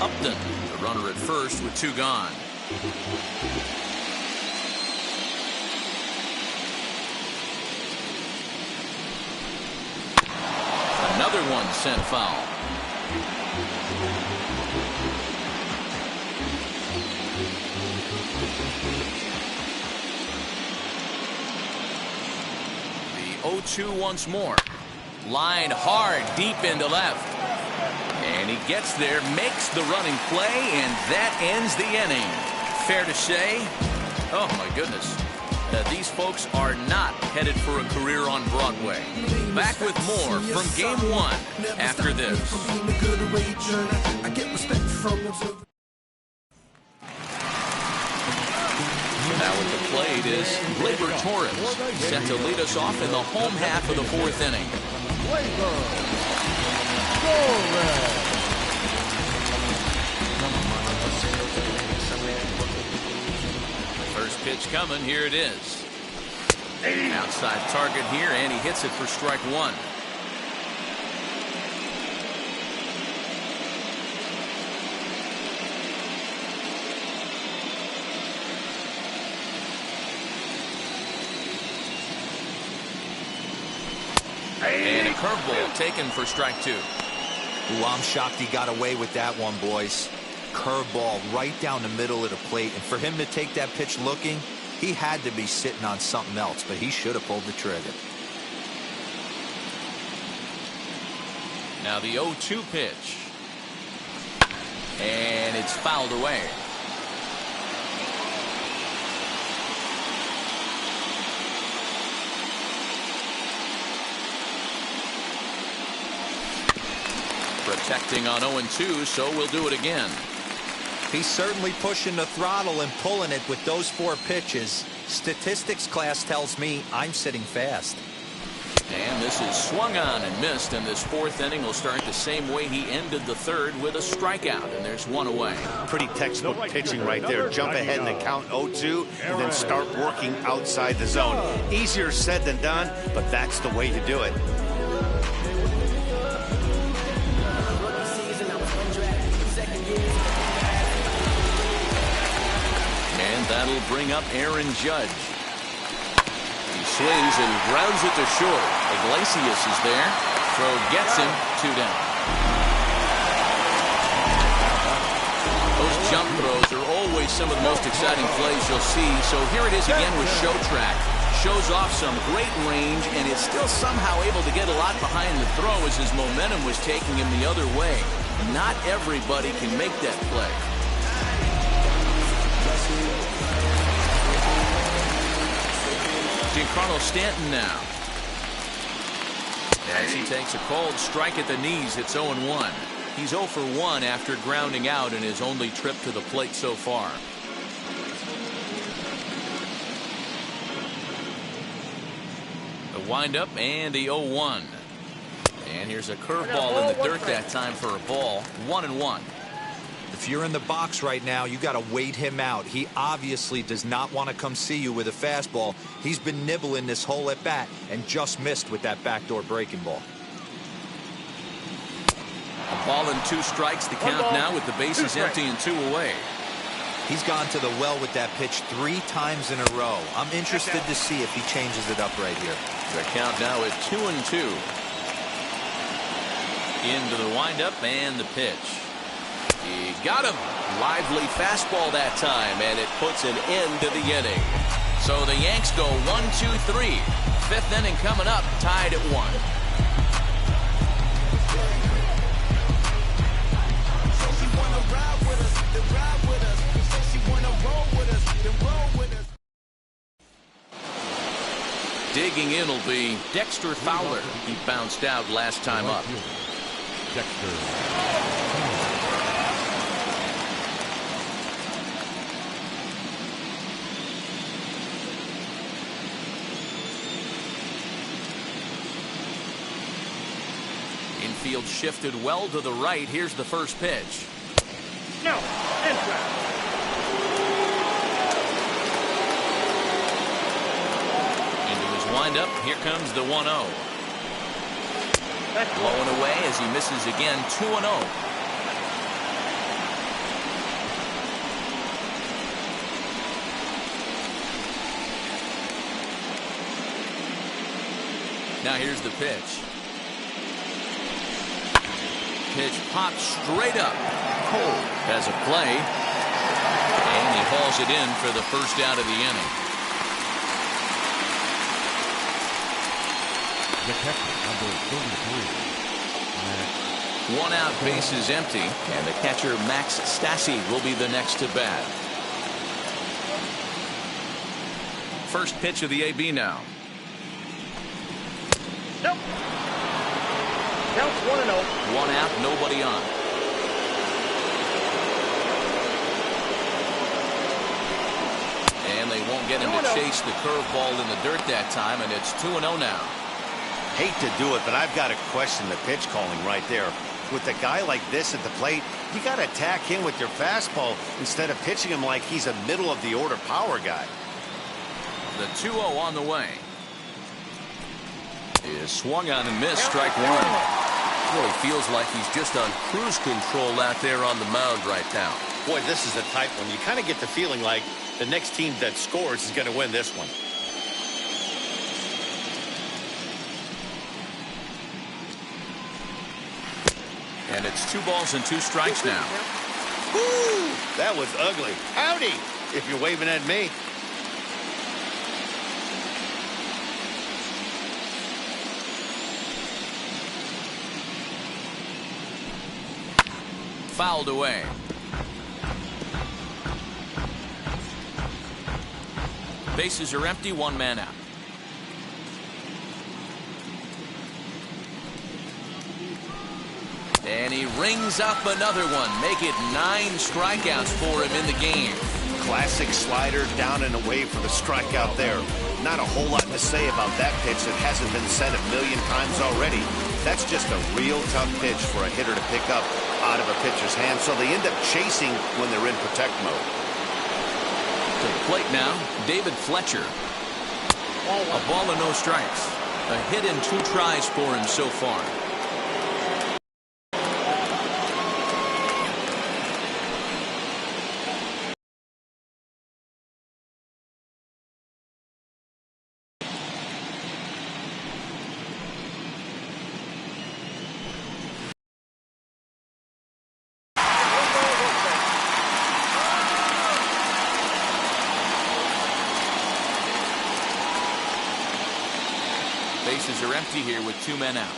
Speaker 7: Upton, the runner at first with 2 gone. Another one sent foul. The 0-2 once more. Line hard deep into left. And he gets there, makes the running play, and that ends the inning. Fair to say, oh my goodness, these folks are not headed for a career on Broadway. Back with more from Game 1 after this. Now at the plate is Gleyber Torres, set to lead us off in the home half of the 4th inning. First pitch coming, here it is. Outside target here, and he hits it for strike 1. And a curveball taken for strike 2.
Speaker 9: Ooh, I'm shocked he got away with that one, boys. Curveball right down the middle of the plate, and for him to take that pitch looking, he had to be sitting on something else, but he should have pulled the trigger.
Speaker 7: Now the 0-2 pitch. And it's fouled away. Protecting on 0-2, so we'll do it again.
Speaker 9: He's certainly pushing the throttle and pulling it with those 4 pitches. Statistics class tells me I'm sitting fast.
Speaker 7: And this is swung on and missed, and this fourth inning will start the same way he ended the third, with a strikeout, and there's one away.
Speaker 8: Pretty textbook pitching right there. Jump ahead in the count 0-2 and then start working outside the zone. Easier said than done, but that's the way to do it.
Speaker 7: And that'll bring up Aaron Judge. He swings and grounds it to short. Iglesias is there. Throw gets him. 2 down. Those jump throws are always some of the most exciting plays you'll see. So here it is again with Show Track. Shows off some great range and is still somehow able to get a lot behind the throw as his momentum was taking him the other way. Not everybody can make that play. Giancarlo Stanton now. As he takes a cold strike at the knees, it's 0-1. He's 0 for 1 after grounding out in his only trip to the plate so far. The windup and the 0-1. And here's a curveball in the dirt that time for a ball. 1-1.
Speaker 9: If you're in the box right now, you got to wait him out. He obviously does not want to come see you with a fastball. He's been nibbling this whole at bat and just missed with that backdoor breaking ball.
Speaker 7: A ball and 2 strikes, the count now with the bases empty and 2 away.
Speaker 9: He's gone to the well with that pitch 3 times in a row. I'm interested to see if he changes it up right here.
Speaker 7: The count now at 2-2. Into the windup and the pitch. He got him. Lively fastball that time, and it puts an end to the inning. So the Yanks go 1-2-3. 5th inning coming up, tied at 1. Digging in will be Dexter Fowler. He bounced out last time up. Infield shifted well to the right. Here's the first pitch.
Speaker 10: No,
Speaker 7: Into his windup. Here comes the 1-0. Blowing away as he misses again. 2-0. Now here's the pitch. Pitch popped straight up. Cole has a play. And he hauls it in for the first out of the inning.
Speaker 5: The catcher, number 33.
Speaker 7: 1 out, bases empty, and the catcher Max Stassi will be the next to bat. First pitch of the AB now.
Speaker 10: Nope. Counts 1-0.
Speaker 7: 1 out, nobody on. And they won't get him to chase the curveball in the dirt that time, and it's 2-0 now.
Speaker 8: Hate to do it, but I've got to question the pitch calling right there. With a guy like this at the plate, you got to attack him with your fastball instead of pitching him like he's a middle-of-the-order power guy.
Speaker 7: The 2-0 on the way. Is swung on and missed. Strike 1.
Speaker 12: Really feels like he's just on cruise control out there on the mound right now.
Speaker 8: Boy, this is the type one. You kind of get the feeling like the next team that scores is going to win this one.
Speaker 7: And it's 2 balls and 2 strikes now.
Speaker 8: Woo! That was ugly. Howdy, if you're waving at me.
Speaker 7: Fouled away. Bases are empty, 1 man out. And he rings up another one. Make it 9 strikeouts for him in the game.
Speaker 8: Classic slider down and away for the strikeout there. Not a whole lot to say about that pitch that hasn't been said a million times already. That's just a real tough pitch for a hitter to pick up out of a pitcher's hand, so they end up chasing when they're in protect mode.
Speaker 7: To the plate now, David Fletcher. A ball and no strikes. A hit in 2 tries for him so far. Bases are empty here with 2 men out.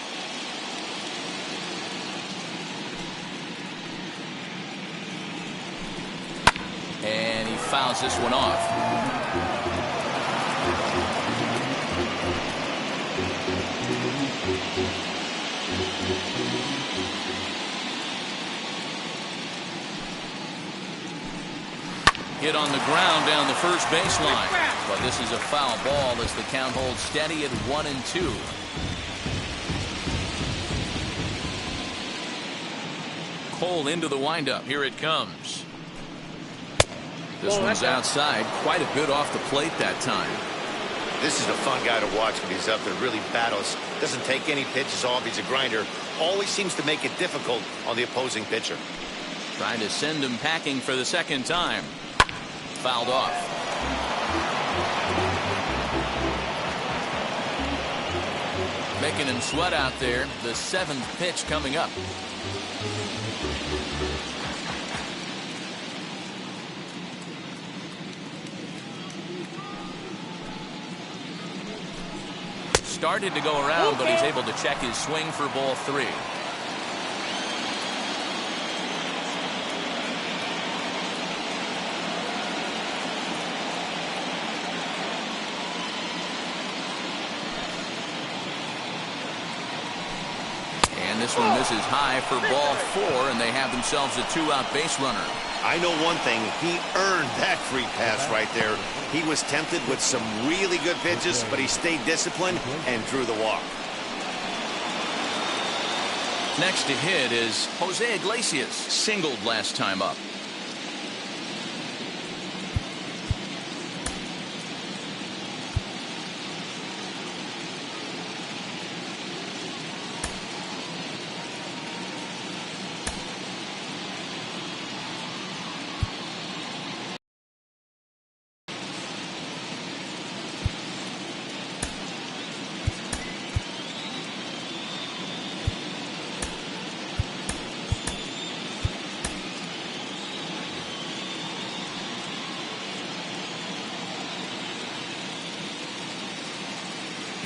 Speaker 7: And he fouls this one off. Hit on the ground down the first baseline. But this is a foul ball as the count holds steady at 1-2. Cole into the windup. Here it comes. This one's outside. Quite a bit off the plate that time.
Speaker 8: This is a fun guy to watch when he's up there. Really battles. Doesn't take any pitches off. He's a grinder. Always seems to make it difficult on the opposing pitcher.
Speaker 7: Trying to send him packing for the second time. Fouled off. Making him sweat out there. The 7th pitch coming up. Started to go around, but he's able to check his swing for ball 3. And this one misses high for ball 4, and they have themselves a 2-out base runner.
Speaker 8: I know one thing. He earned that free pass right there. He was tempted with some really good pitches, but he stayed disciplined and drew the walk.
Speaker 7: Next to hit is Jose Iglesias. Singled last time up.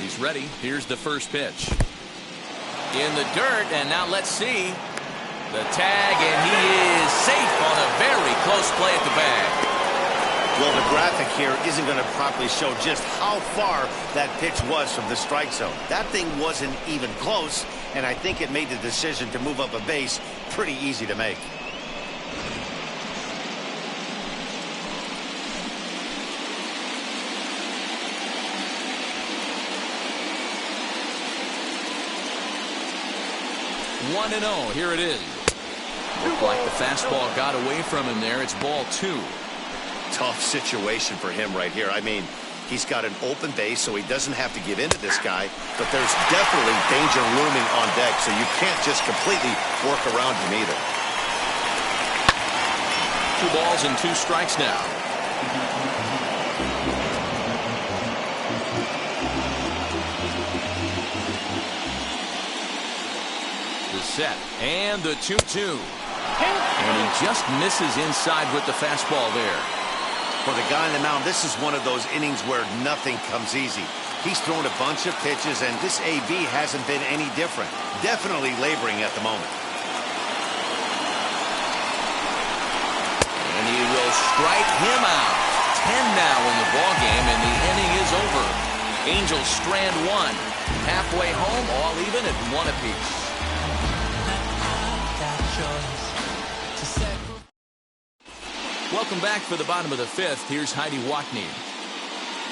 Speaker 7: He's ready. Here's the first pitch. In the dirt, and now let's see. The tag, and he is safe on a very close play at the bag.
Speaker 8: Well, the graphic here isn't going to properly show just how far that pitch was from the strike zone. That thing wasn't even close, and I think it made the decision to move up a base pretty easy to make.
Speaker 7: One and 0. Here it is. Looked like the fastball got away from him there. It's ball 2.
Speaker 8: Tough situation for him right here. I mean, he's got an open base, so he doesn't have to give in to this guy, but there's definitely danger looming on deck, so you can't just completely work around him either.
Speaker 7: 2 balls and 2 strikes now. The set and the 2-2. And he just misses inside with the fastball there.
Speaker 8: For the guy on the mound, this is one of those innings where nothing comes easy. He's thrown a bunch of pitches, and this AB hasn't been any different. Definitely laboring at the moment.
Speaker 7: And he will strike him out. 10 now in the ballgame, and the inning is over. Angels strand 1. Halfway home, all even at 1 apiece. Welcome back for the bottom of the fifth. Here's Heidi Watney.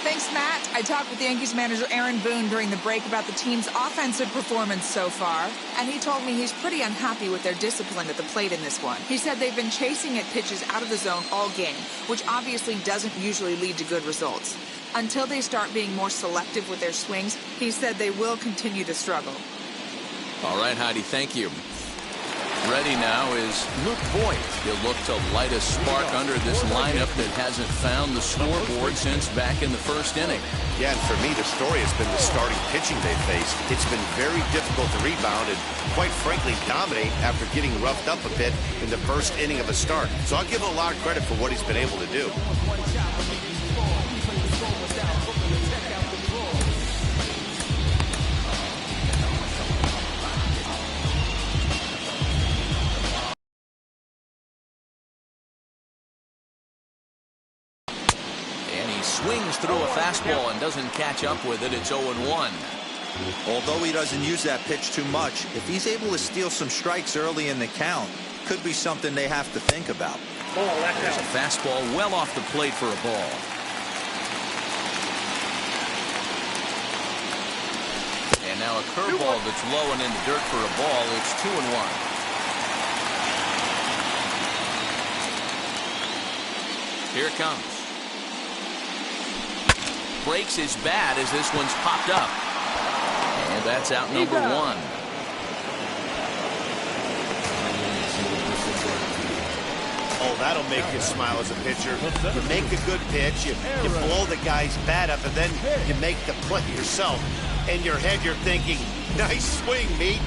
Speaker 11: Thanks, Matt. I talked with Yankees manager Aaron Boone during the break about the team's offensive performance so far, and he told me he's pretty unhappy with their discipline at the plate in this one. He said they've been chasing at pitches out of the zone all game, which obviously doesn't usually lead to good results. Until they start being more selective with their swings, he said they will continue to struggle.
Speaker 7: All right, Heidi, thank you. Ready now is Luke Voigt. He'll look to light a spark under this lineup that hasn't found the scoreboard since back in the first inning.
Speaker 8: Yeah, and for me, the story has been the starting pitching they faced. It's been very difficult to rebound and, quite frankly, dominate after getting roughed up a bit in the first inning of a start. So I'll give him a lot of credit for what he's been able to do.
Speaker 7: Swings through a fastball and doesn't catch up with it. It's 0-1.
Speaker 9: Although he doesn't use that pitch too much, if he's able to steal some strikes early in the count, could be something they have to think about.
Speaker 7: There's a fastball well off the plate for a ball. And now a curveball that's low and in the dirt for a ball. It's 2-1. Here it comes. Breaks his bat as this one's popped up. And that's out number one.
Speaker 8: Oh, that'll make you smile as a pitcher. You make a good pitch, you blow the guy's bat up, and then you make the play yourself. In your head, you're thinking, nice swing, meat.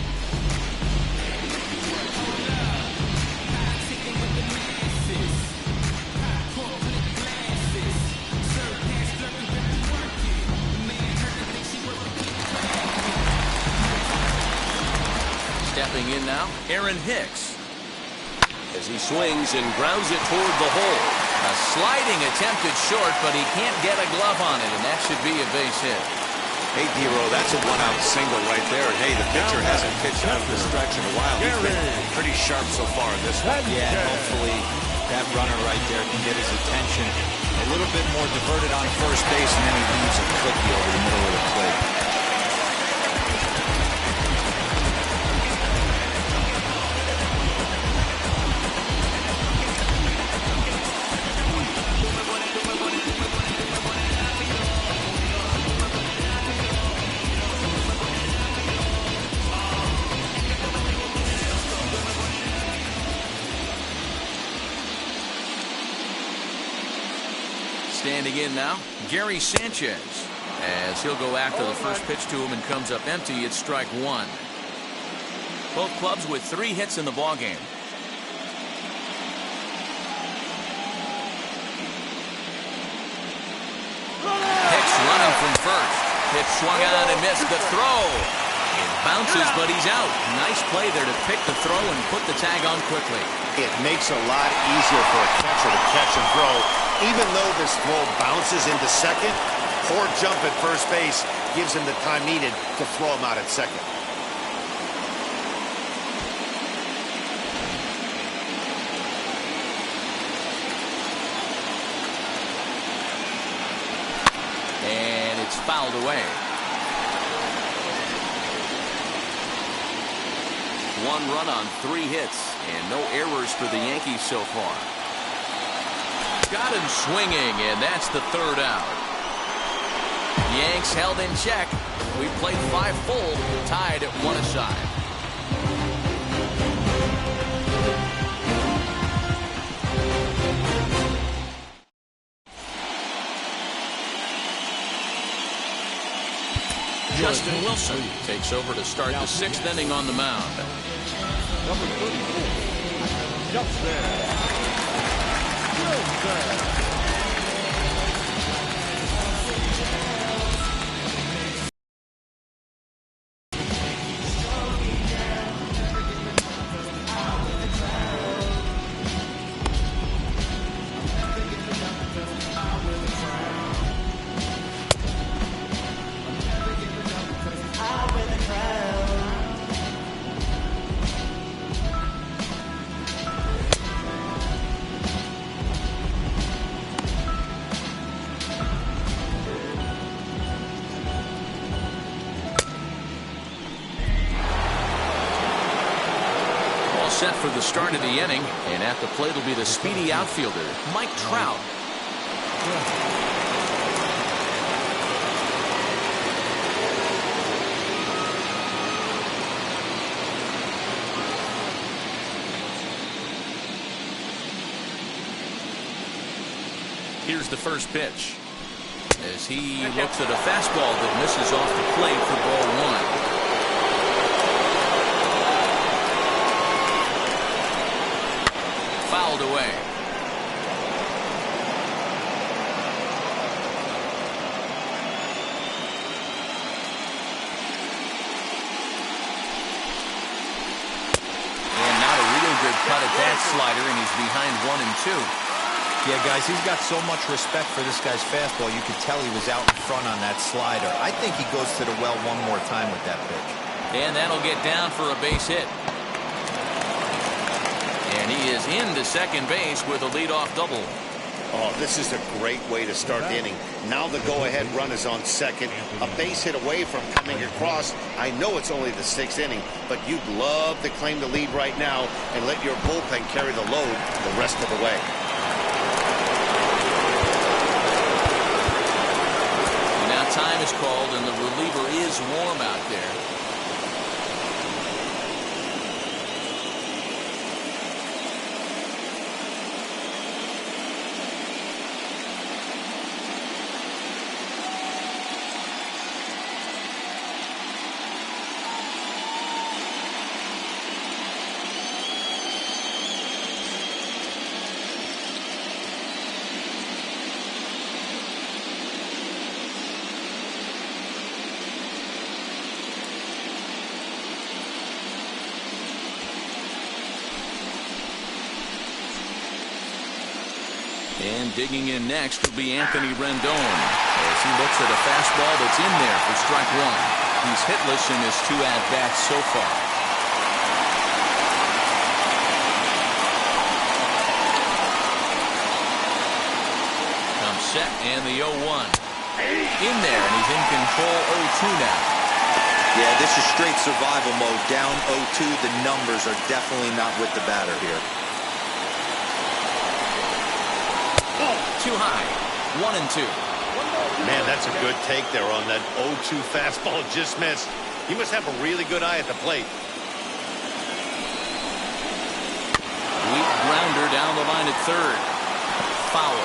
Speaker 7: Stepping in now, Aaron Hicks. As he swings and grounds it toward the hole. A sliding attempted short, but he can't get a glove on it, and that should be a base hit.
Speaker 8: Hey, D-Row, that's a one-out single right there. And hey, the pitcher hasn't pitched out of the stretch in a while. He's been pretty sharp so far in this one.
Speaker 9: Yeah, hopefully that runner right there can get his attention. A little bit more diverted on first base, and then he leaves a cookie over the middle of the plate.
Speaker 7: Standing in now, Gary Sanchez. As he'll go after the first pitch to him and comes up empty, it's strike one. Both clubs with 3 hits in the ballgame. Hicks running from first. Pitch swung on and missed the throw. It bounces, but he's out. Nice play there to pick the throw and put the tag on quickly.
Speaker 8: It makes it a lot easier for a catcher to catch and throw. Even though this throw bounces into second, poor jump at first base gives him the time needed to throw him out at second.
Speaker 7: And it's fouled away. 1 run on 3 hits and no errors for the Yankees so far. Got him swinging, and that's the 3rd out. Yanks held in check. We played 5 full, tied at 1 aside. Justin Wilson takes over to start the 6th inning on the mound.
Speaker 5: Number 34, Justin.
Speaker 7: set for the start of the inning, and at the plate will be the speedy outfielder, Mike Trout. Here's the first pitch as he looks at a fastball that misses off the plate for ball one. Fouled away. And not a real good cut at that slider, and he's behind 1-2.
Speaker 9: Yeah, guys, he's got so much respect for this guy's fastball. You could tell he was out in front on that slider. I think he goes to the well one more time with that pitch.
Speaker 7: And that'll get down for a base hit. And he is into second base with a leadoff double.
Speaker 8: Oh, this is a great way to start the inning. Now the go-ahead run is on second. A base hit away from coming across. I know it's only the 6th inning, but you'd love to claim the lead right now and let your bullpen carry the load the rest of the way.
Speaker 7: Time is called, and the reliever is warm out there. And digging in next will be Anthony Rendon as he looks at a fastball that's in there for strike one. He's hitless in his 2 at-bats so far. Comes set and the 0-1. In there, and he's in control 0-2 now.
Speaker 9: Yeah, this is straight survival mode. Down 0-2, the numbers are definitely not with the batter here.
Speaker 7: Too high. 1-2.
Speaker 8: Man, that's a good take there on that 0-2 fastball. Just missed. He must have a really good eye at the plate.
Speaker 7: Weak grounder down the line at third. Foul.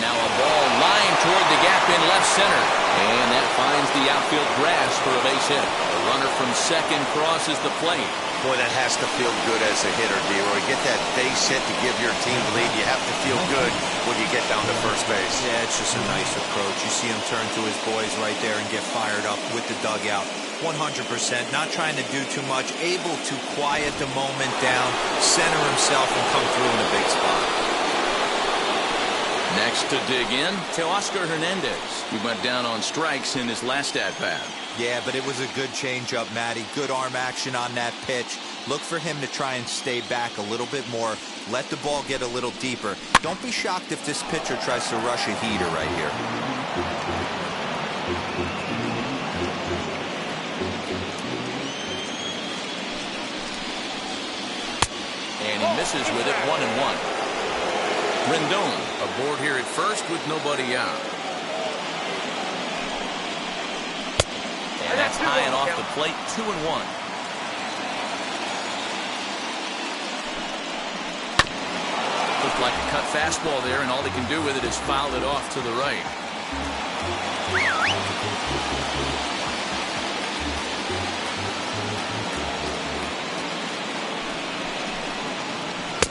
Speaker 7: Now a ball lined toward the gap in left center. And that finds the outfield grass for a base hit. The runner from second crosses the plate.
Speaker 8: Boy, that has to feel good as a hitter, D-Roy. Get that base hit to give your team the lead. You have to feel good when you get down to first base.
Speaker 9: Yeah, it's just a nice approach. You see him turn to his boys right there and get fired up with the dugout. 100%, not trying to do too much, able to quiet the moment down, center himself, and come through in a big spot.
Speaker 7: Next to dig in, Teoscar Hernandez. He went down on strikes in his last at-bat.
Speaker 9: Yeah, but it was a good changeup, Matty. Good arm action on that pitch. Look for him to try and stay back a little bit more. Let the ball get a little deeper. Don't be shocked if this pitcher tries to rush a heater right here.
Speaker 7: And he misses with it, 1-1. Rendon aboard here at first with nobody out. And that's high and off the plate, 2-1. Looked like a cut fastball there, and all he can do with it is foul it off to the right.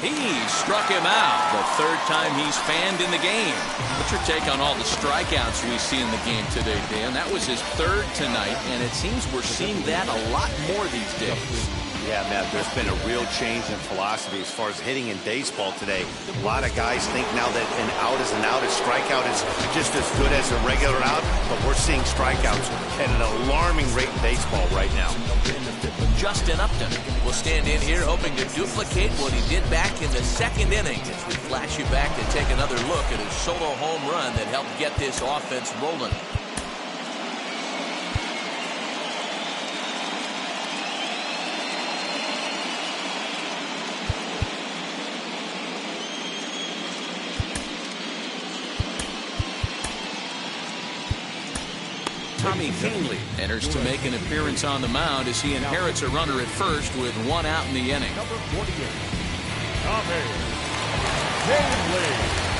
Speaker 7: He struck him out the third time he's fanned in the game. What's your take on all the strikeouts we see in the game today, Dan? That was his third tonight, and it seems we're seeing that a lot more these days.
Speaker 8: Yeah, Matt, there's been a real change in philosophy as far as hitting in baseball today. A lot of guys think now that an out is an out, a strikeout is just as good as a regular out, but we're seeing strikeouts at an alarming rate in baseball right now.
Speaker 7: Justin Upton will stand in here hoping to duplicate what he did back in the second inning as we flash you back to take another look at his solo home run that helped get this offense rolling. Tommy Kahnle enters to make an appearance on the mound as he inherits a runner at first with 1 out in the inning.
Speaker 5: Number 48, Tommy Kahnle.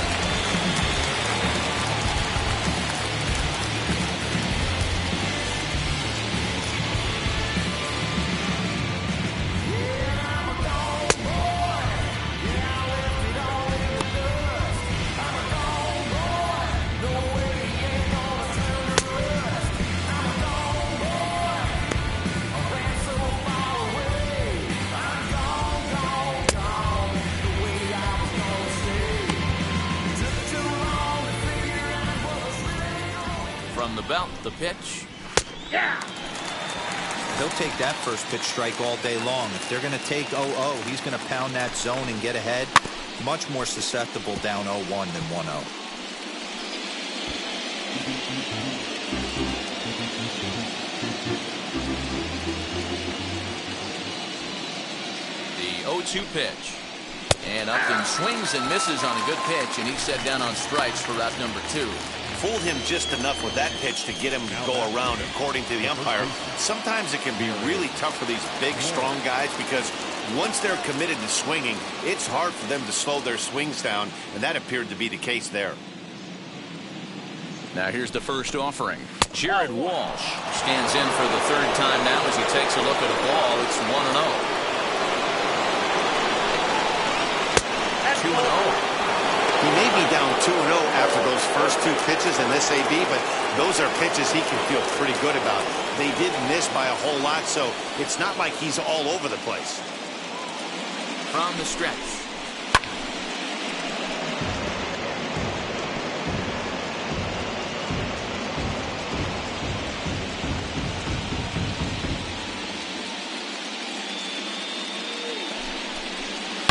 Speaker 7: From the belt, the pitch.
Speaker 9: Yeah. They'll take that first pitch strike all day long. If they're going to take 0-0, he's going to pound that zone and get ahead. Much more susceptible down 0-1 than 1-0.
Speaker 7: The 0-2 pitch. And Upton swings and misses on a good pitch, and he's set down on strikes for route number 2.
Speaker 8: Fooled him just enough with that pitch to get him to go around, according to the umpire. Sometimes it can be really tough for these big, strong guys because once they're committed to swinging, it's hard for them to slow their swings down, and that appeared to be the case there.
Speaker 7: Now here's the first offering. Jared Walsh stands in for the 3rd time now as he takes a look at a ball. It's 1-0. 2-0.
Speaker 8: He may be down 2-0 after those first 2 pitches in this AB, but those are pitches he can feel pretty good about. They did miss by a whole lot, so it's not like he's all over the place.
Speaker 7: From the stretch.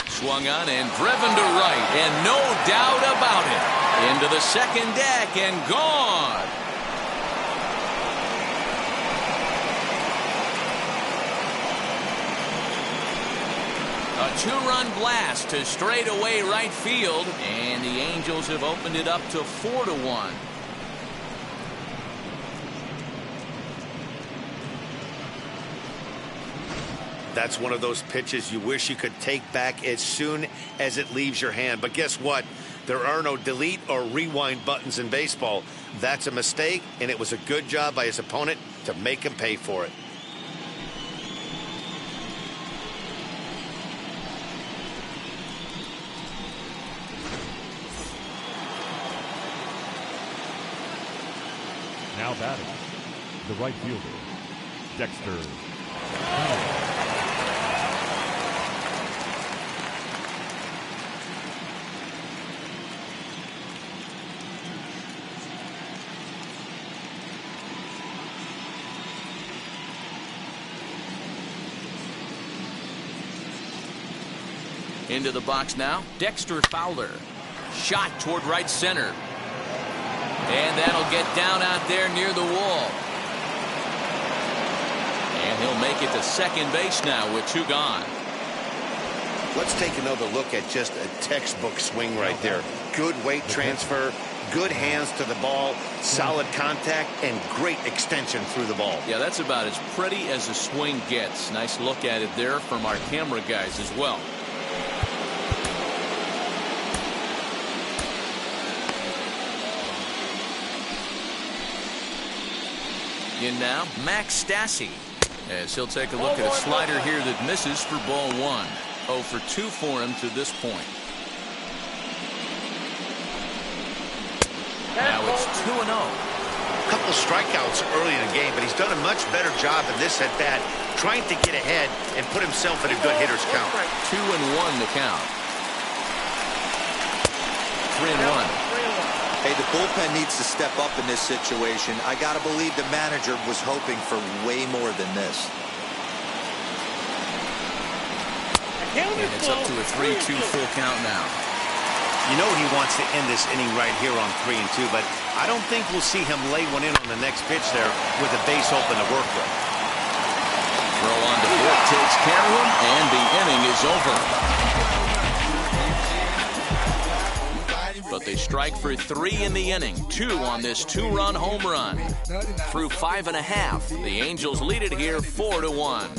Speaker 7: Swung on and driven to right, and no doubt about it. Into the second deck and gone. A 2-run blast to straightaway right field, and the Angels have opened it up to 4-1.
Speaker 8: That's one of those pitches you wish you could take back as soon as it leaves your hand. But guess what? There are no delete or rewind buttons in baseball. That's a mistake, and it was a good job by his opponent to make him pay for it.
Speaker 5: Now batting, the right fielder, Dexter.
Speaker 7: Into the box now, Dexter Fowler. Shot toward right center. And that'll get down out there near the wall. And he'll make it to second base now with 2 gone.
Speaker 8: Let's take another look at just a textbook swing right there. Good weight transfer, good hands to the ball, solid contact, and great extension through the ball.
Speaker 7: Yeah, that's about as pretty as a swing gets. Nice look at it there from our camera guys as well. In now, Max Stassi, as he'll take a look at a slider here that misses for ball 1. 0 for 2 for him to this point. Now it's 2-0.
Speaker 8: A couple strikeouts early in the game, but he's done a much better job in this at bat trying to get ahead and put himself in a good hitter's count.
Speaker 7: 2-1 the count. 3-1.
Speaker 9: Hey, the bullpen needs to step up in this situation. I got to believe the manager was hoping for way more than this.
Speaker 7: And it's up to a 3-2 full count now.
Speaker 8: You know he wants to end this inning right here on 3-2, but I don't think we'll see him lay one in on the next pitch there with a base open to work with.
Speaker 7: Throw on to fourth takes care of him, and the inning is over. But they strike for 3 in the inning, 2 on this 2-run home run. Through 5.5, the Angels lead it here 4-1.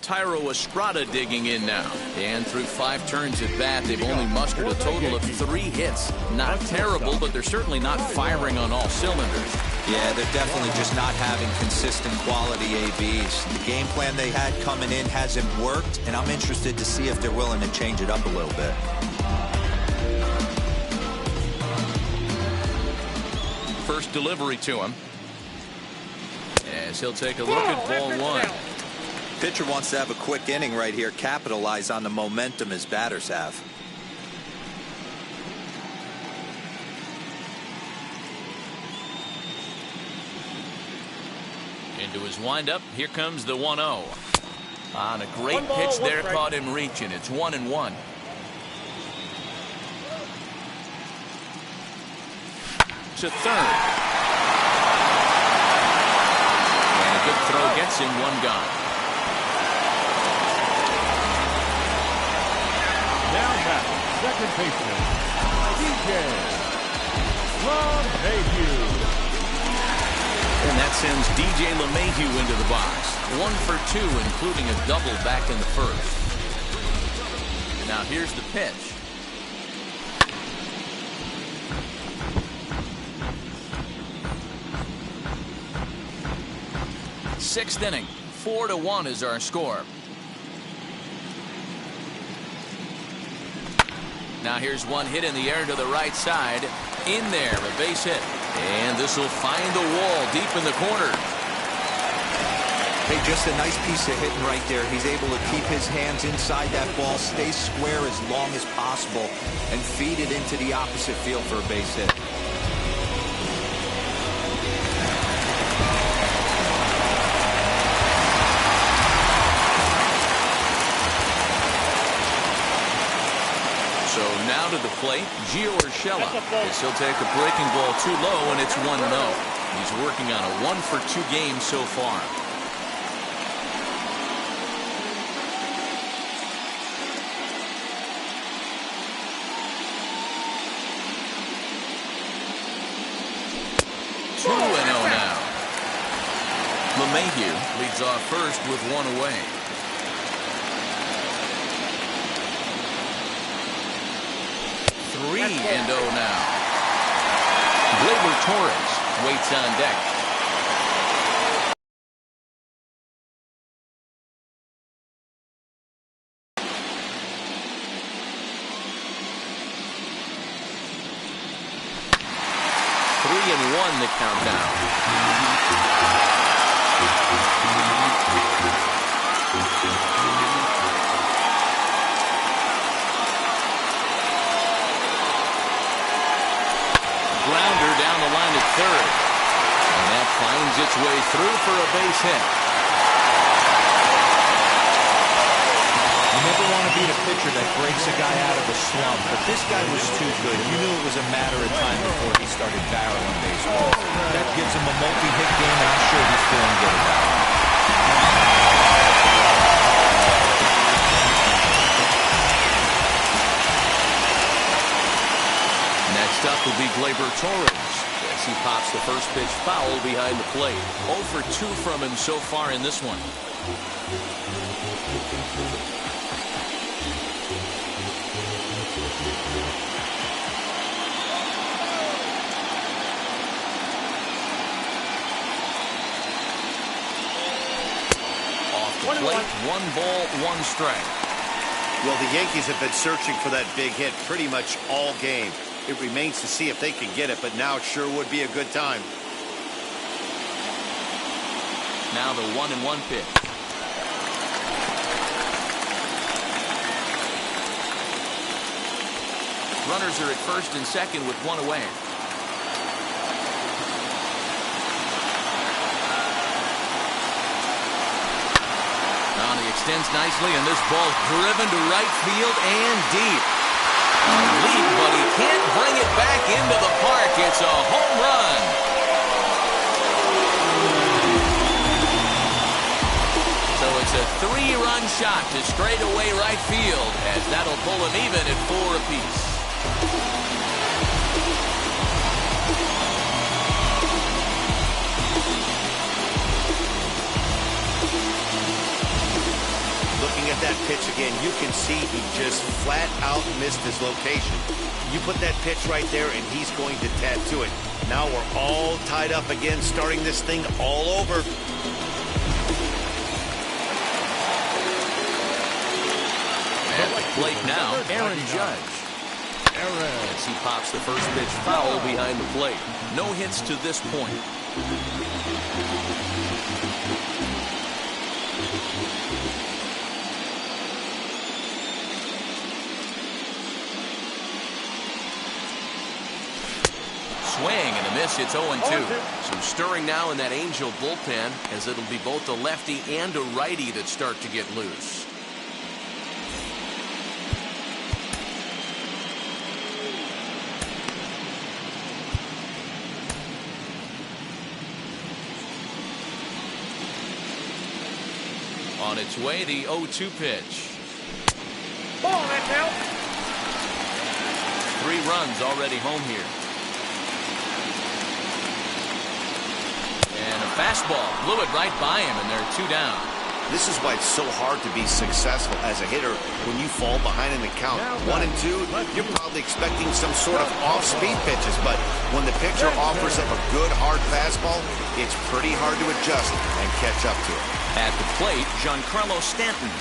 Speaker 7: Thairo Estrada digging in now. And through 5 turns at bat, they've only mustered a total of 3 hits. Not terrible, but they're certainly not firing on all cylinders.
Speaker 9: Yeah, they're definitely just not having consistent quality ABs. The game plan they had coming in hasn't worked, and I'm interested to see if they're willing to change it up a little bit.
Speaker 7: First delivery to him. As he'll take a look at ball 1.
Speaker 9: Pitcher wants to have a quick inning right here, capitalize on the momentum his batters have.
Speaker 7: Into his windup, here comes the 1-0. On a great pitch there, caught him reaching. It's 1-1. To third. And a good throw gets him 1 gone.
Speaker 5: Now back, second baseman, DJ LeMahieu.
Speaker 7: And that sends DJ LeMahieu into the box. 1 for 2, including a double back in the first. And now here's the pitch. Sixth inning, 4-1 is our score. Now here's one hit in the air to the right side. In there, a base hit. And this will find the wall deep in the corner.
Speaker 9: Hey, just a nice piece of hitting right there. He's able to keep his hands inside that ball, stay square as long as possible, and feed it into the opposite field for a base hit.
Speaker 7: So now to the plate, Gio Urshela, as he'll take a breaking ball too low, and it's 1-0. He's working on a 1 for 2 game so far. Now. LeMahieu leads off first with 1 away. Three and 0 now. Gleyber Torres waits on deck. Three and 1 the countdown. Grounder down the line at third. And that finds its way through for a base hit.
Speaker 9: You never want to be the pitcher that breaks a guy out of a slump, but this guy was too good. You knew it was a matter of time before he started barreling baseball. That gives him a multi-hit game, and I'm sure he's feeling good about it.
Speaker 7: Next up will be Gleyber Torres as he pops the first pitch foul behind the plate. 0 for 2 from him so far in this one. Off the plate, 1 ball, 1 strike.
Speaker 8: Well, the Yankees have been searching for that big hit pretty much all game. It remains to see if they can get it, but now it sure would be a good time.
Speaker 7: Now the 1-1 pitch. Runners are at first and second with one away. Now he extends nicely, and this ball's driven to right field and deep. A lead, but he can't bring it back into the park. It's a home run. So it's a 3-run shot to straightaway right field, as that'll pull him even at 4 apiece.
Speaker 8: Looking at that pitch again, you can see he just flat out missed his location. You put that pitch right there and he's going to tattoo it. Now we're all tied up again, starting this thing all over.
Speaker 7: At the plate now, Aaron Judge. As he pops the first pitch foul behind the plate. No hits to this point. Swing and a miss. It's 0-2. So stirring now in that Angel bullpen, as it'll be both a lefty and a righty that start to get loose. On its way, the 0-2 pitch.
Speaker 10: Ball, that's out.
Speaker 7: 3 runs already home here. And a fastball blew it right by him, and they're 2 down.
Speaker 8: This is why it's so hard to be successful as a hitter when you fall behind in the count. 1 and 2, you're probably expecting some sort of off-speed pitches, but when the pitcher offers up a good hard fastball, it's pretty hard to adjust and catch up to it.
Speaker 7: At the plate, Giancarlo Stanton.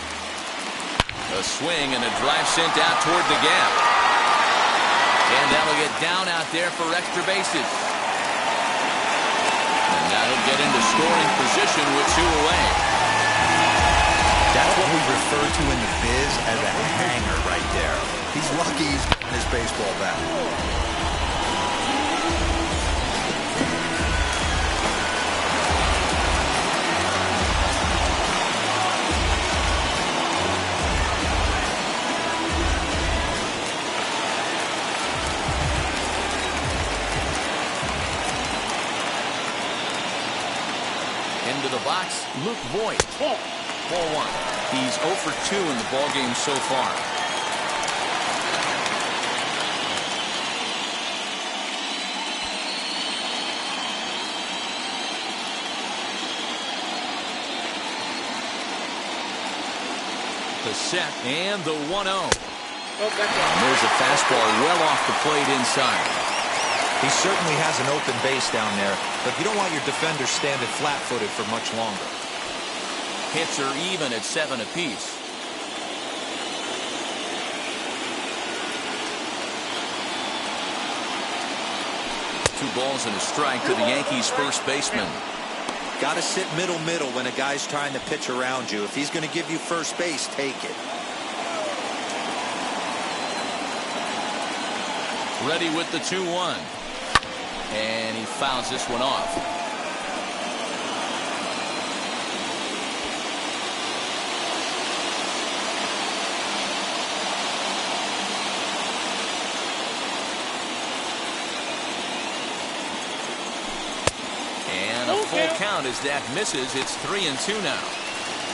Speaker 7: A swing and a drive sent out toward the gap. And that'll get down out there for extra bases. And now he'll get into scoring position with 2 away.
Speaker 9: That's what we refer to in the biz as a hanger right there. He's lucky he's got his baseball bat.
Speaker 7: Into the box, Luke Voigt. Ball 1. He's 0 for 2 in the ballgame so far. The set and the 1-0. There's a fastball well off the plate inside.
Speaker 9: He certainly has an open base down there, but you don't want your defender standing flat-footed for much longer.
Speaker 7: Hits are even at 7 apiece. Two balls and a strike to the Yankees' first baseman.
Speaker 9: Got to sit middle when a guy's trying to pitch around you. If he's going to give you first base, take it.
Speaker 7: Ready with the 2-1. And he fouls this one off. And a full count as that misses. It's 3-2 now.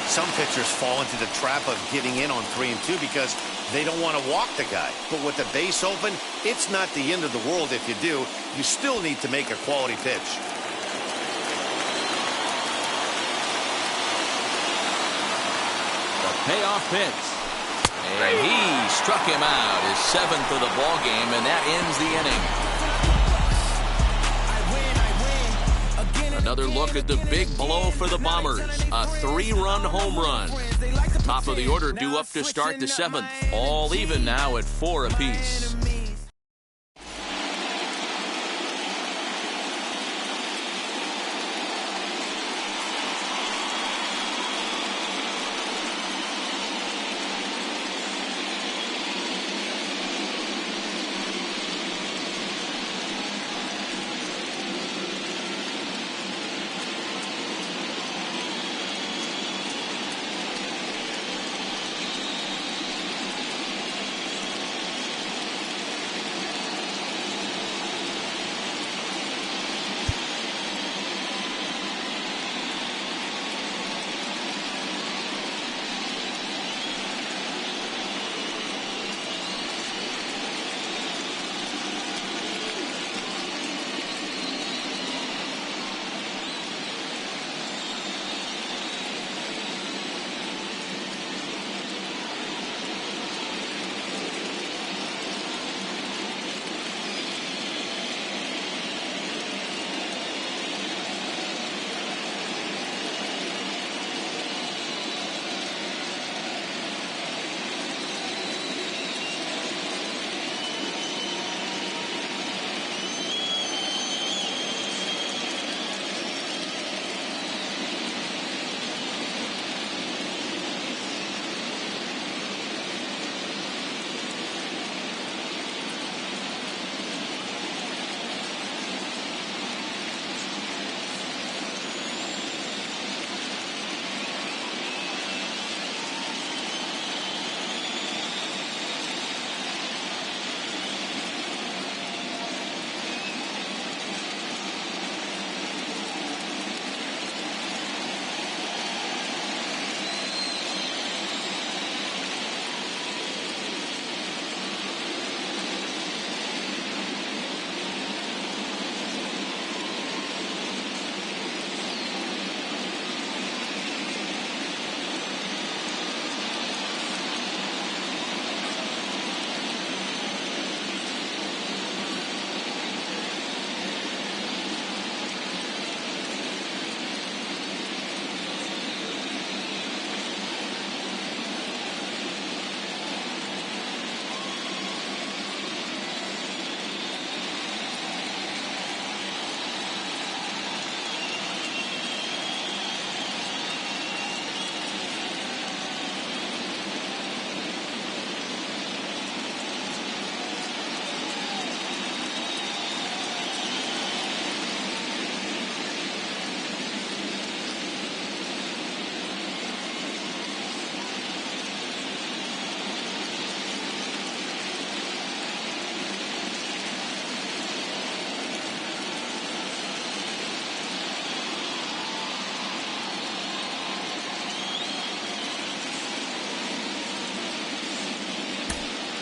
Speaker 8: Some pitchers fall into the trap of giving in on 3 and 2 because they don't want to walk the guy. But with the base open, it's not the end of the world if you do. You still need to make a quality pitch.
Speaker 7: The payoff pitch. And he struck him out, his 7th of the ball game, and that ends the inning. Another look at the big blow for the Bombers. A 3-run home run. Top of the order due up to start the 7th. All even now at 4 apiece.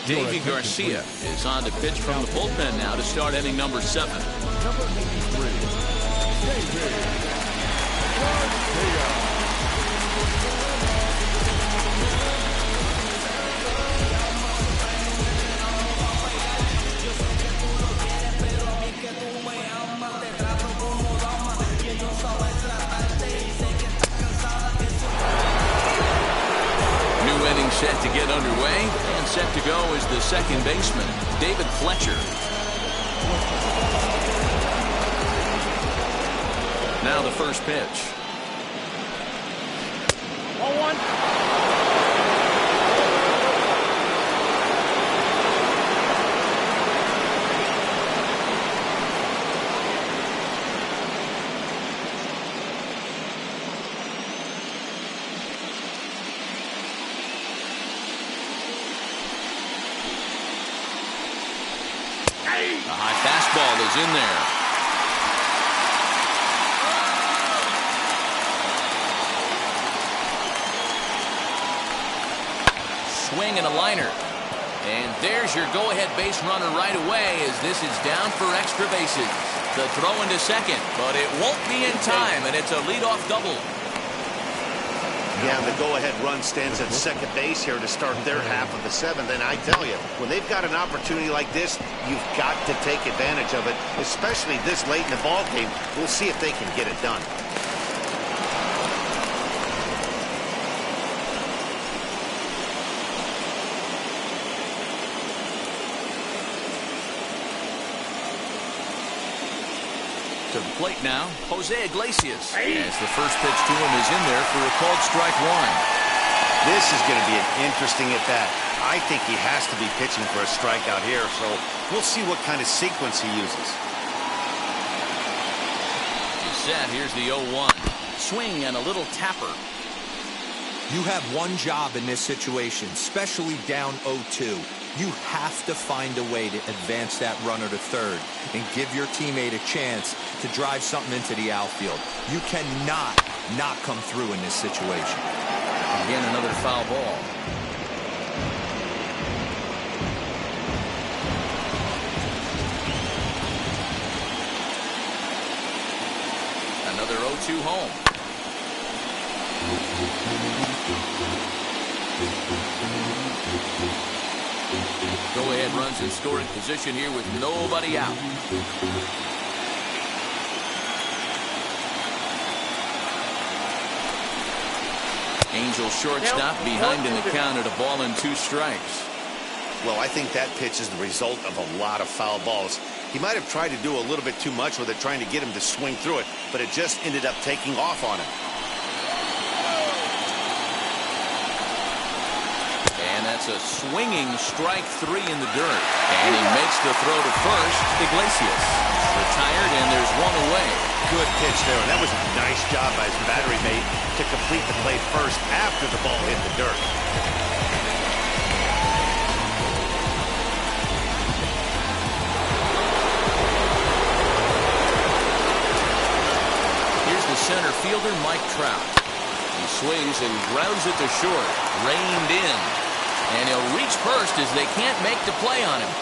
Speaker 7: Davey Garcia is on to pitch from the bullpen now to start inning number 7.
Speaker 5: Number 83, Davey Garcia.
Speaker 7: Set to get underway, and set to go is the second baseman, David Fletcher. Now the first pitch.
Speaker 10: 1-1.
Speaker 7: The high fastball is in there. Swing and a liner. And there's your go-ahead base runner right away as this is down for extra bases. The throw into second, but it won't be in time, and it's a leadoff double.
Speaker 8: Yeah, the go-ahead run stands at second base here to start their half of the 7th. And I tell you, when they've got an opportunity like this, you've got to take advantage of it, especially this late in the ball game. We'll see if they can get it done.
Speaker 7: To the plate now, Jose Iglesias. As the first pitch to him is in there for a called strike one.
Speaker 8: This is going to be an interesting at-bat. I think he has to be pitching for a strikeout here, so we'll see what kind of sequence he uses.
Speaker 7: He's set. Here's the 0-1. Swing and a little tapper.
Speaker 9: You have one job in this situation, especially down 0-2. You have to find a way to advance that runner to third and give your teammate a chance to drive something into the outfield. You cannot not come through in this situation.
Speaker 7: Again, another foul ball. Another 0-2 home. Go-ahead runs in scoring position here with nobody out. Angel shortstop behind in the count at a ball and 2 strikes.
Speaker 8: Well, I think that pitch is the result of a lot of foul balls. He might have tried to do a little bit too much with it, trying to get him to swing through it, but it just ended up taking off on him.
Speaker 7: And that's a swinging strike 3 in the dirt. And he makes the throw to first. Iglesias retired, and there's one away.
Speaker 8: Good pitch there, and that was a nice job by his battery mate to complete the play first after the ball hit the dirt.
Speaker 7: Here's the center fielder, Mike Trout. He swings and grounds it to short. Reined in. And he'll reach first as they can't make the play on him.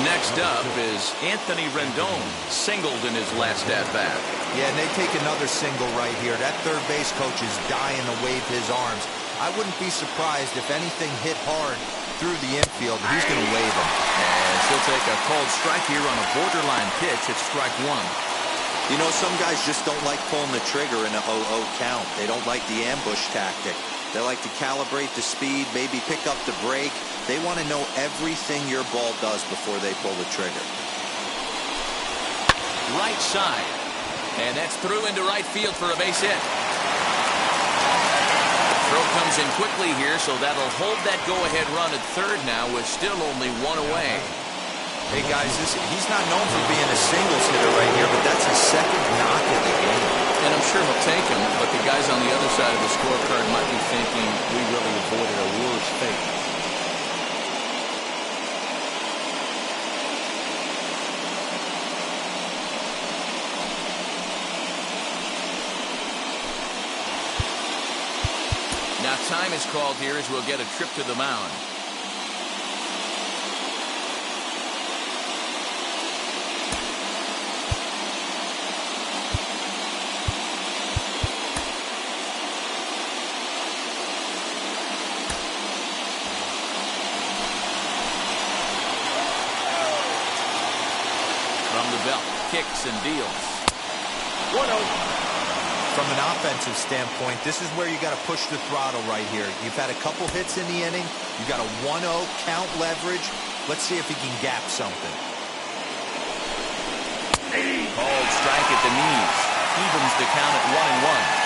Speaker 7: Next up is Anthony Rendon, singled in his last at-bat.
Speaker 9: Yeah, and they take another single right here. That third base coach is dying to wave his arms. I wouldn't be surprised if anything hit hard through the infield. He's going to wave them.
Speaker 7: And she'll take a called strike here on a borderline pitch at strike 1.
Speaker 9: You know, some guys just don't like pulling the trigger in a 0-0 count. They don't like the ambush tactic. They like to calibrate the speed, maybe pick up the break. They want to know everything your ball does before they pull the trigger.
Speaker 7: Right side. And that's through into right field for a base hit. Throw comes in quickly here, so that'll hold that go-ahead run at third now with still only 1 away.
Speaker 9: Hey, guys, he's not known for being a singles hitter right here, but that's his second knock of the game.
Speaker 7: And I'm sure he'll take him, but the guys on the other side of the scorecard might be thinking we really avoided a worse fate. Now time is called here as we'll get a trip to the mound. From the belt, kicks and deals.
Speaker 10: 1-0.
Speaker 9: From an offensive standpoint, this is where you got to push the throttle right here. You've had a couple hits in the inning. You got a 1-0 count leverage. Let's see if he can gap something.
Speaker 7: Called strike at the knees. Evens the count at 1-1.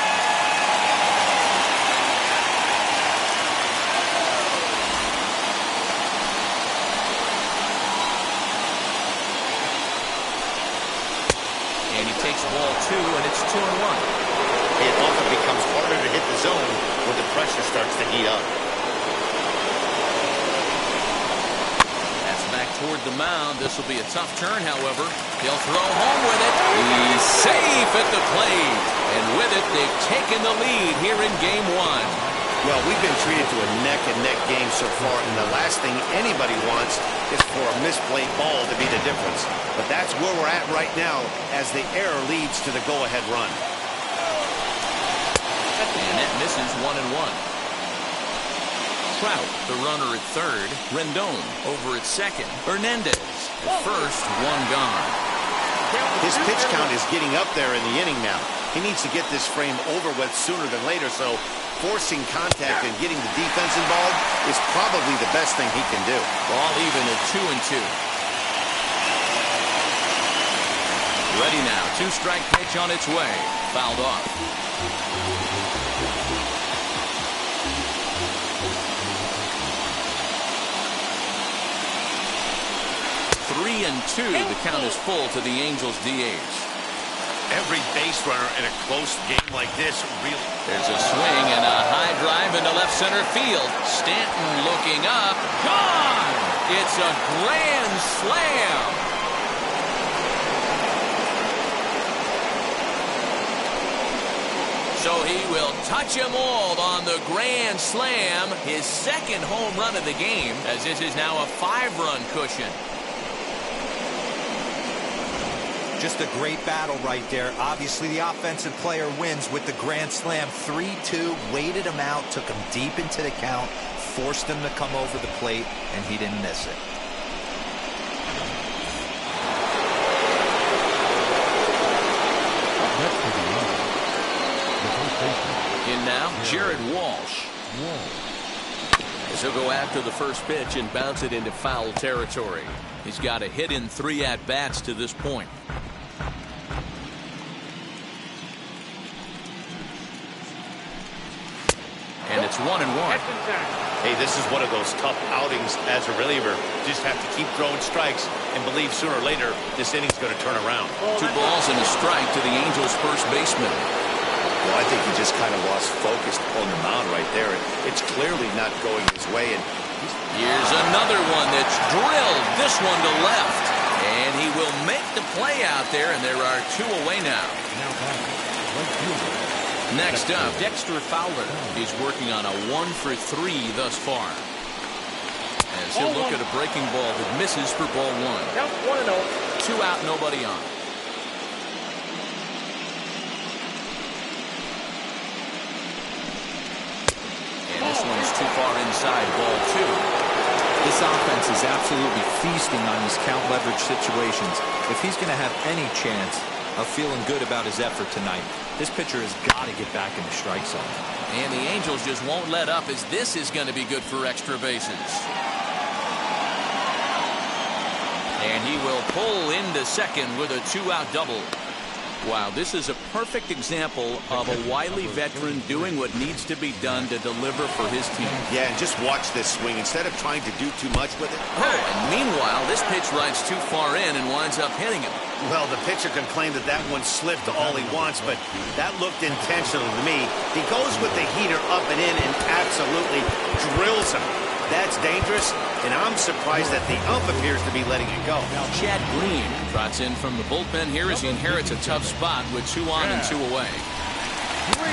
Speaker 7: And he takes ball 2, and it's 2-1.
Speaker 8: It often becomes harder to hit the zone when the pressure starts to heat up.
Speaker 7: That's back toward the mound. This will be a tough turn, however. He'll throw home with it. He's safe at the plate. And with it, they've taken the lead here in Game 1.
Speaker 8: Well, we've been treated to a neck-and-neck game so far, and the last thing anybody wants is for a misplayed ball to be the difference. But that's where we're at right now as the error leads to the go-ahead run.
Speaker 7: And that misses 1-1. Trout, the runner at third. Rendon over at second. Hernandez at first, 1 gone.
Speaker 8: His pitch count is getting up there in the inning now. He needs to get this frame over with sooner than later, so forcing contact and getting the defense involved is probably the best thing he can do.
Speaker 7: Ball even at 2-2. Ready now. 2-strike pitch on its way. Fouled off. 3-2. The count is full to the Angels DH.
Speaker 8: Every base runner in a close game like this really...
Speaker 7: There's a swing and a high drive into left center field. Stanton looking up. Gone! It's a grand slam. So he will touch them all on the grand slam. His second home run of the game, as this is now a 5-run cushion.
Speaker 9: Just a great battle right there. Obviously, the offensive player wins with the grand slam. 3-2, waited him out, took him deep into the count, forced him to come over the plate, and he didn't miss it.
Speaker 7: In now, Jared Walsh. As he'll go after the first pitch and bounce it into foul territory. He's got a hit in 3 at-bats to this point. And it's 1-1.
Speaker 8: Hey, this is one of those tough outings as a reliever. Just have to keep throwing strikes and believe sooner or later this inning's going to turn around.
Speaker 7: 2 balls and a strike to the Angels' first baseman.
Speaker 8: Well, I think he just kind of lost focus on the mound right there. It's clearly not going his way. And
Speaker 7: here's another one that's drilled. This one to left. And he will make the play out there, and there are 2 away now. Next up, Dexter Fowler. He's working on a 1-for-3 thus far. As he'll look at a breaking ball that misses for ball 1.
Speaker 10: Count 1-0.
Speaker 7: 2 out, nobody on. And this one's too far inside, ball 2.
Speaker 9: This offense is absolutely feasting on these count leverage situations. If he's going to have any chance of feeling good about his effort tonight, this pitcher has got to get back in the strike zone.
Speaker 7: And the Angels just won't let up, as this is going to be good for extra bases. And he will pull into second with a 2-out double. Wow, this is a perfect example of a wily veteran doing what needs to be done to deliver for his team.
Speaker 8: yeah, and just watch this swing. Instead of trying to do too much with it.
Speaker 7: Oh, and meanwhile, this pitch rides too far in and winds up hitting him.
Speaker 8: Well, the pitcher can claim that that one slipped all he wants, but that looked intentional to me. He goes with the heater up and in and absolutely drills him. That's dangerous, and I'm surprised that the ump appears to be letting it go.
Speaker 7: Chad Green trots in from the bullpen here as he inherits a tough spot with 2 on and 2 away.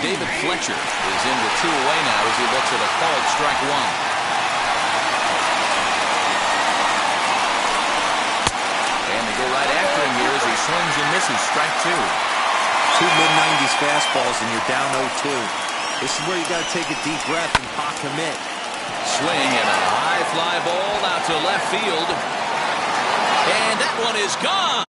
Speaker 7: David Fletcher is in with 2 away now as he looks at a called strike 1. And they go right after him here as he swings and misses strike 2.
Speaker 9: 2 mid-90s fastballs and you're down 0-2. This is where you got to take a deep breath and pop commit.
Speaker 7: Swing and a high fly ball out to left field. And that one is gone.